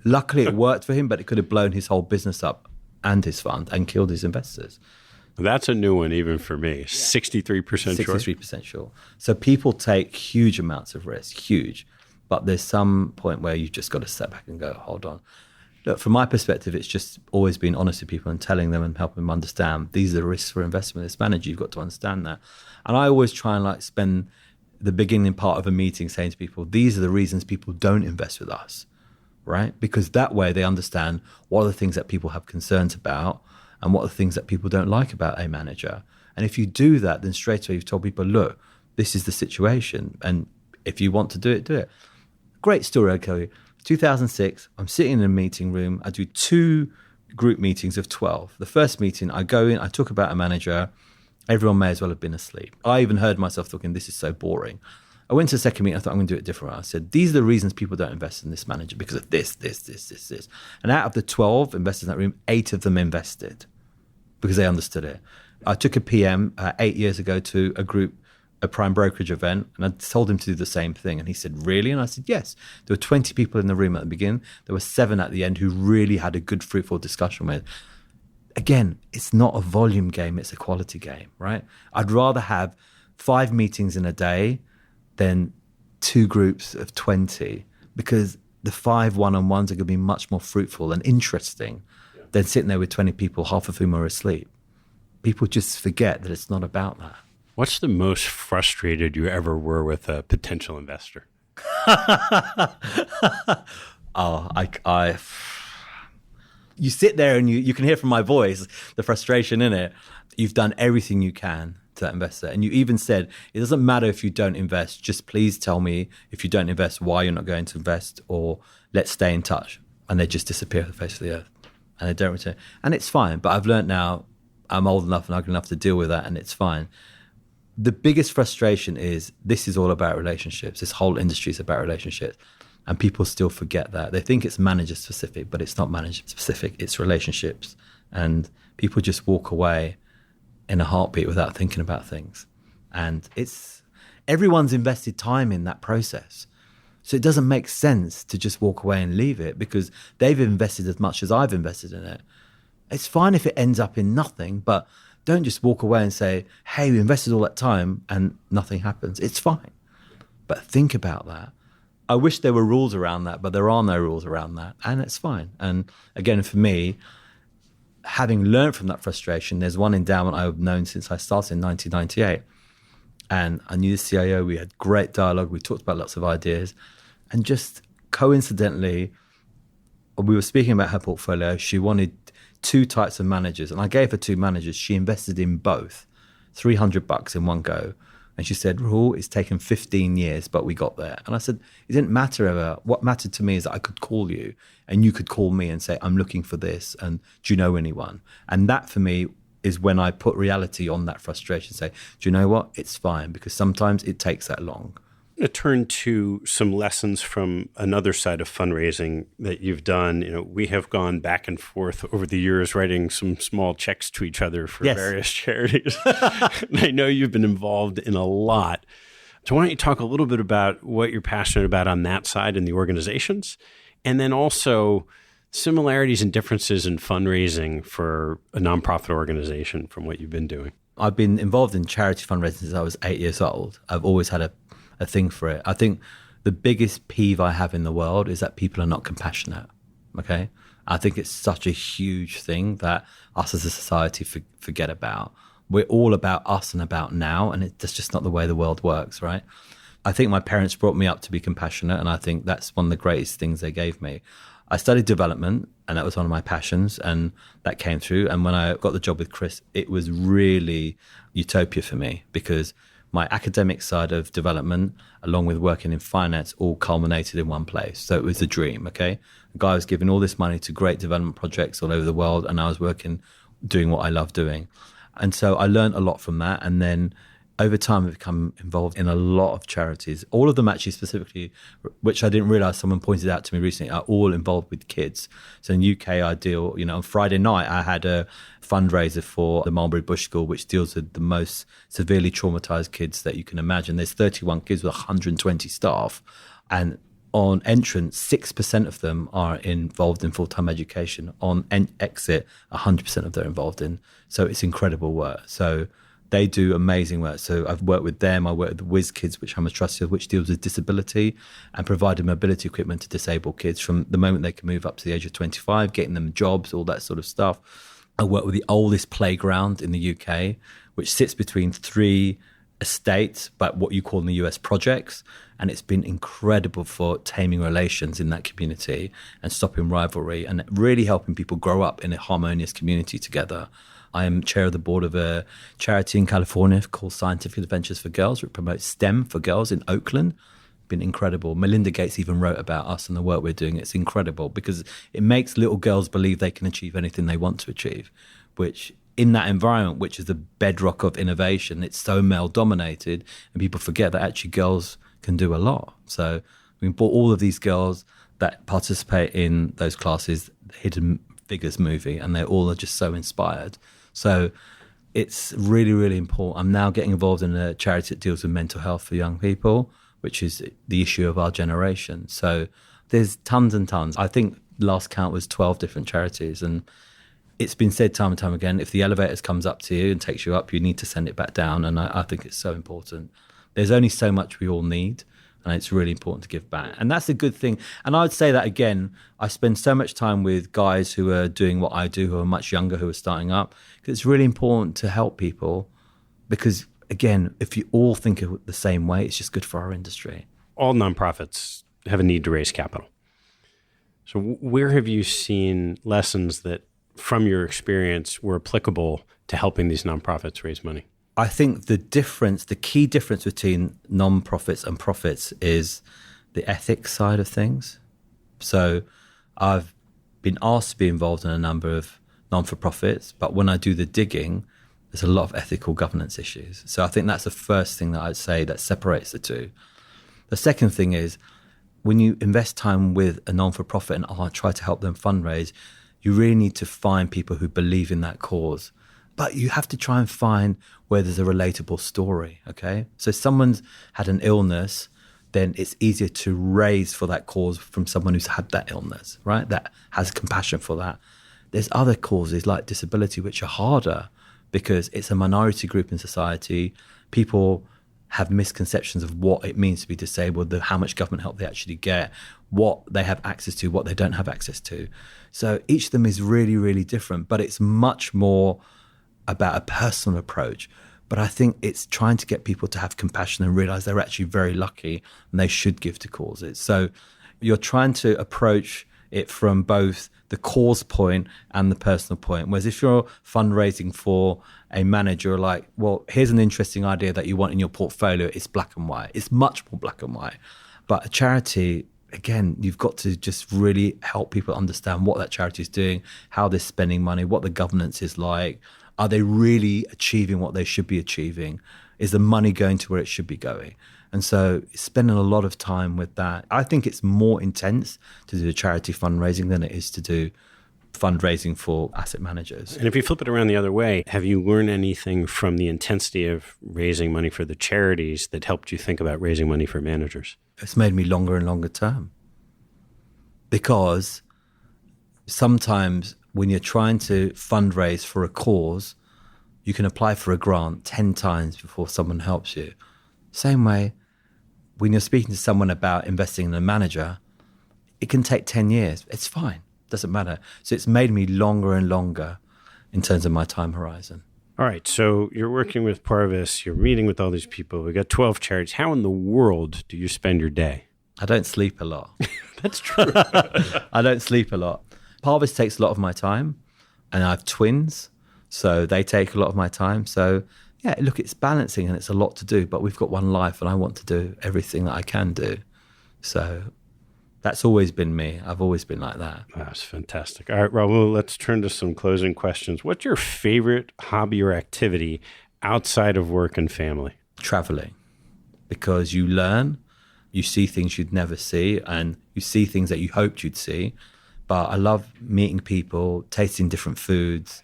luckily it worked for him, but it could have blown his whole business up and his fund and killed his investors. That's a new one even for me, 63% short. 63% short. So people take huge amounts of risk, huge. But there's some point where you've just got to step back and go, hold on. Look, from my perspective, it's just always been honest with people and telling them and helping them understand these are the risks for investment. As manager, you've got to understand that. And I always try and spend the beginning part of a meeting saying to people, these are the reasons people don't invest with us, right? Because that way they understand what are the things that people have concerns about and what are the things that people don't like about a manager. And if you do that, then straight away you've told people, look, this is the situation. And if you want to do it, do it. Great story, I'll tell you. 2006, I'm sitting in a meeting room. I do 2 group meetings of 12. The first meeting, I go in, I talk about a manager. Everyone may as well have been asleep. I even heard myself talking, this is so boring. I went to the second meeting, I thought I'm going to do it different. I said, these are the reasons people don't invest in this manager because of this. And out of the 12 investors in that room, 8 of them invested because they understood it. I took a PM 8 years ago to a prime brokerage event, and I told him to do the same thing. And he said, really? And I said, yes. There were 20 people in the room at the beginning. There were 7 at the end who really had a good, fruitful discussion with. Again, it's not a volume game, it's a quality game, right? I'd rather have 5 meetings in a day than 2 groups of 20 because the 5 one-on-ones are going to be much more fruitful and interesting than sitting there with 20 people, half of whom are asleep. People just forget that it's not about that. What's the most frustrated you ever were with a potential investor? You sit there and you can hear from my voice the frustration in it. You've done everything you can to that investor. And you even said, it doesn't matter if you don't invest, just please tell me if you don't invest, why you're not going to invest, or let's stay in touch. And they just disappear off the face of the earth and they don't return. And it's fine. But I've learned now, I'm old enough and ugly enough to deal with that, and it's fine. The biggest frustration is this is all about relationships. This whole industry is about relationships. And people still forget that. They think it's manager specific, but it's not manager specific. It's relationships. And people just walk away in a heartbeat without thinking about things. And everyone's invested time in that process. So it doesn't make sense to just walk away and leave it because they've invested as much as I've invested in it. It's fine if it ends up in nothing, but don't just walk away and say, hey, we invested all that time and nothing happens. It's fine. But think about that. I wish there were rules around that, but there are no rules around that. And it's fine. And again, for me, having learned from that frustration, there's one endowment I've known since I started in 1998. And I knew the CIO, we had great dialogue, we talked about lots of ideas. And just coincidentally, we were speaking about her portfolio. She wanted 2 types of managers. And I gave her 2 managers. She invested in both, $300 in one go. And she said, Rahul, it's taken 15 years, but we got there. And I said, it didn't matter ever. What mattered to me is that I could call you and you could call me and say, I'm looking for this. And do you know anyone? And that for me is when I put reality on that frustration, say, do you know what? It's fine, because sometimes it takes that long. I'm going to turn to some lessons from another side of fundraising that you've done. We have gone back and forth over the years writing some small checks to each other for various charities. And I know you've been involved in a lot. So why don't you talk a little bit about what you're passionate about on that side in the organizations, and then also similarities and differences in fundraising for a nonprofit organization from what you've been doing. I've been involved in charity fundraising since I was 8 years old. I've always had a thing for it. I think the biggest peeve I have in the world is that people are not compassionate. Okay. I think it's such a huge thing that us as a society forget about. We're all about us and about now, and that's just not the way the world works, right? I think my parents brought me up to be compassionate, and I think that's one of the greatest things they gave me. I studied development, and that was one of my passions, and that came through. And when I got the job with Chris, it was really utopia for me, because my academic side of development, along with working in finance, all culminated in one place. So it was a dream, okay? The guy was giving all this money to great development projects all over the world, and I was doing what I love doing. And so I learned a lot from that. And then over time, I've become involved in a lot of charities, all of them actually specifically, which I didn't realize, someone pointed out to me recently, are all involved with kids. So in UK, I deal, on Friday night, I had a fundraiser for the Mulberry Bush School, which deals with the most severely traumatized kids that you can imagine. There's 31 kids with 120 staff. And on entrance, 6% of them are involved in full-time education. On exit, 100% of them are involved in. So it's incredible work. So they do amazing work. So I've worked with them. I work with the Whiz Kids, which I'm a trustee of, which deals with disability and providing mobility equipment to disabled kids from the moment they can move up to the age of 25, getting them jobs, all that sort of stuff. I work with the oldest playground in the UK, which sits between 3 estates, but what you call in the US projects. And it's been incredible for taming relations in that community and stopping rivalry and really helping people grow up in a harmonious community together. I am chair of the board of a charity in California called Scientific Adventures for Girls, which promotes STEM for girls in Oakland. Been incredible. Melinda Gates even wrote about us and the work we're doing. It's incredible because it makes little girls believe they can achieve anything they want to achieve, which in that environment, which is the bedrock of innovation, it's so male dominated and people forget that actually girls can do a lot. So we brought all of these girls that participate in those classes, the Hidden Figures movie, and they all are just so inspired. So it's really, really important. I'm now getting involved in a charity that deals with mental health for young people, which is the issue of our generation. So there's tons and tons. I think last count was 12 different charities. And it's been said time and time again, if the elevator comes up to you and takes you up, you need to send it back down. And I think it's so important. There's only so much we all need. And it's really important to give back. And that's a good thing. And I would say that, again, I spend so much time with guys who are doing what I do, who are much younger, who are starting up. Because it's really important to help people. Because, again, if you all think of it the same way, it's just good for our industry. All nonprofits have a need to raise capital. So where have you seen lessons that, from your experience, were applicable to helping these nonprofits raise money? I think the key difference between non-profits and profits is the ethics side of things. So I've been asked to be involved in a number of non-for-profits, but when I do the digging, there's a lot of ethical governance issues. So I think that's the first thing that I'd say that separates the two. The second thing is when you invest time with a non-for-profit and try to help them fundraise, you really need to find people who believe in that cause. But you have to try and find where there's a relatable story, okay? So if someone's had an illness, then it's easier to raise for that cause from someone who's had that illness, right? That has compassion for that. There's other causes like disability, which are harder because it's a minority group in society. People have misconceptions of what it means to be disabled, how much government help they actually get, what they have access to, what they don't have access to. So each of them is really, really different, but it's much more about a personal approach. But I think it's trying to get people to have compassion and realize they're actually very lucky and they should give to causes. So you're trying to approach it from both the cause point and the personal point. Whereas if you're fundraising for a manager, like, well, here's an interesting idea that you want in your portfolio, it's black and white. It's much more black and white. But a charity, again, you've got to just really help people understand what that charity is doing, how they're spending money, what the governance is like. Are they really achieving what they should be achieving? Is the money going to where it should be going? And so spending a lot of time with that. I think it's more intense to do charity fundraising than it is to do fundraising for asset managers. And if you flip it around the other way, have you learned anything from the intensity of raising money for the charities that helped you think about raising money for managers? It's made me longer and longer term. Because sometimes when you're trying to fundraise for a cause, you can apply for a grant 10 times before someone helps you. Same way, when you're speaking to someone about investing in a manager, it can take 10 years. It's fine. Doesn't matter. So it's made me longer and longer in terms of my time horizon. All right. So you're working with Parvis. You're meeting with all these people. We've got 12 charities. How in the world do you spend your day? I don't sleep a lot. That's true. I don't sleep a lot. Parvis takes a lot of my time, and I have twins, so they take a lot of my time. So yeah, look, it's balancing and it's a lot to do, but we've got one life and I want to do everything that I can do. So that's always been me. I've always been like that. That's fantastic. All right, Rahul, let's turn to some closing questions. What's your favorite hobby or activity outside of work and family? Traveling, because you learn, you see things you'd never see, and you see things that you hoped you'd see. But I love meeting people, tasting different foods,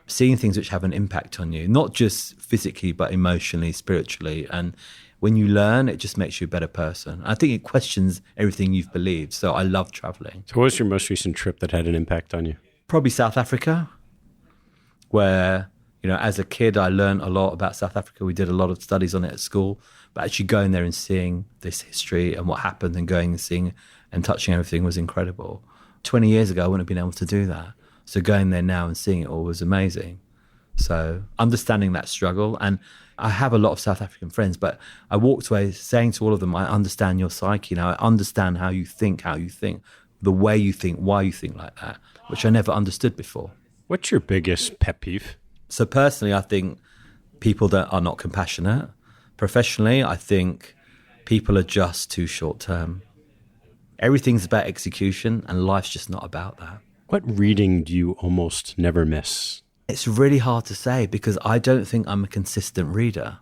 seeing things which have an impact on you, not just physically, but emotionally, spiritually. And when you learn, it just makes you a better person. I think it questions everything you've believed. So I love traveling. So what was your most recent trip that had an impact on you? Probably South Africa, where, you know, as a kid, I learned a lot about South Africa. We did a lot of studies on it at school, but actually going there and seeing this history and what happened and going and seeing and touching everything was incredible. 20 years ago, I wouldn't have been able to do that. So going there now and seeing it all was amazing. So understanding that struggle. And I have a lot of South African friends, but I walked away saying to all of them, I understand your psyche now. I understand how you think, the way you think, why you think like that, which I never understood before. What's your biggest pet peeve? So personally, I think people that are not compassionate. Professionally, I think people are just too short term. Everything's about execution and life's just not about that. What reading do you almost never miss? It's really hard to say because I don't think I'm a consistent reader.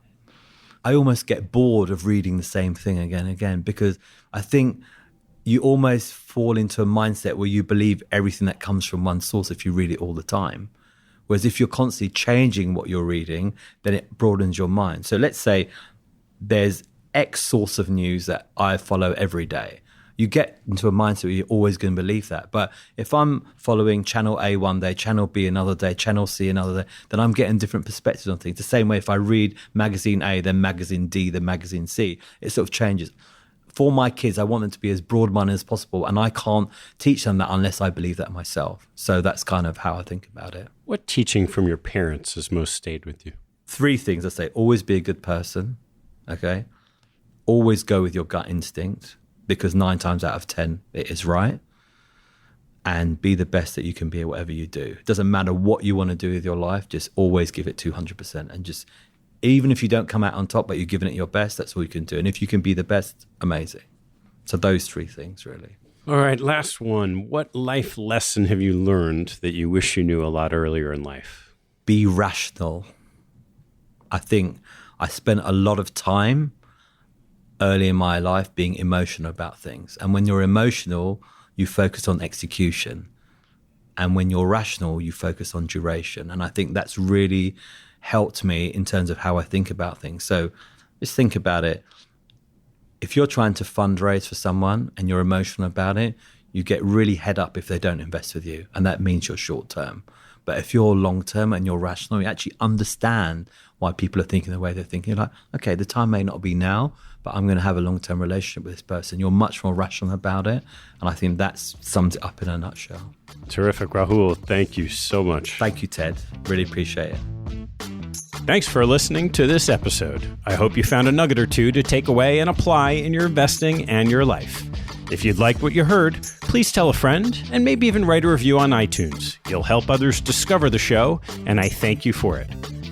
I almost get bored of reading the same thing again and again because I think you almost fall into a mindset where you believe everything that comes from one source if you read it all the time. Whereas if you're constantly changing what you're reading, then it broadens your mind. So let's say there's X source of news that I follow every day. You get into a mindset where you're always going to believe that. But if I'm following channel A one day, channel B another day, channel C another day, then I'm getting different perspectives on things. The same way if I read magazine A, then magazine D, then magazine C, it sort of changes. For my kids, I want them to be as broad-minded as possible, and I can't teach them that unless I believe that myself. So that's kind of how I think about it. What teaching from your parents has most stayed with you? 3 things I say. Always be a good person, okay? Always go with your gut instinct, because 9 times out of 10, it is right. And be the best that you can be at whatever you do. It doesn't matter what you want to do with your life, just always give it 200%. And just, even if you don't come out on top, but you're giving it your best, that's all you can do. And if you can be the best, amazing. So those 3 things, really. All right, last one. What life lesson have you learned that you wish you knew a lot earlier in life? Be rational. I think I spent a lot of time early in my life being emotional about things. And when you're emotional, you focus on execution. And when you're rational, you focus on duration. And I think that's really helped me in terms of how I think about things. So just think about it. If you're trying to fundraise for someone and you're emotional about it, you get really head up if they don't invest with you. And that means you're short term. But if you're long term and you're rational, you actually understand why people are thinking the way they're thinking. You're like, okay, the time may not be now, but I'm going to have a long-term relationship with this person. You're much more rational about it. And I think that sums it up in a nutshell. Terrific, Rahul. Thank you so much. Thank you, Ted. Really appreciate it. Thanks for listening to this episode. I hope you found a nugget or two to take away and apply in your investing and your life. If you'd like what you heard, please tell a friend and maybe even write a review on iTunes. You'll help others discover the show, and I thank you for it.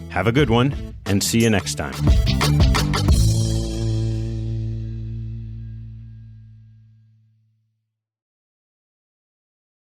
Have a good one, and see you next time.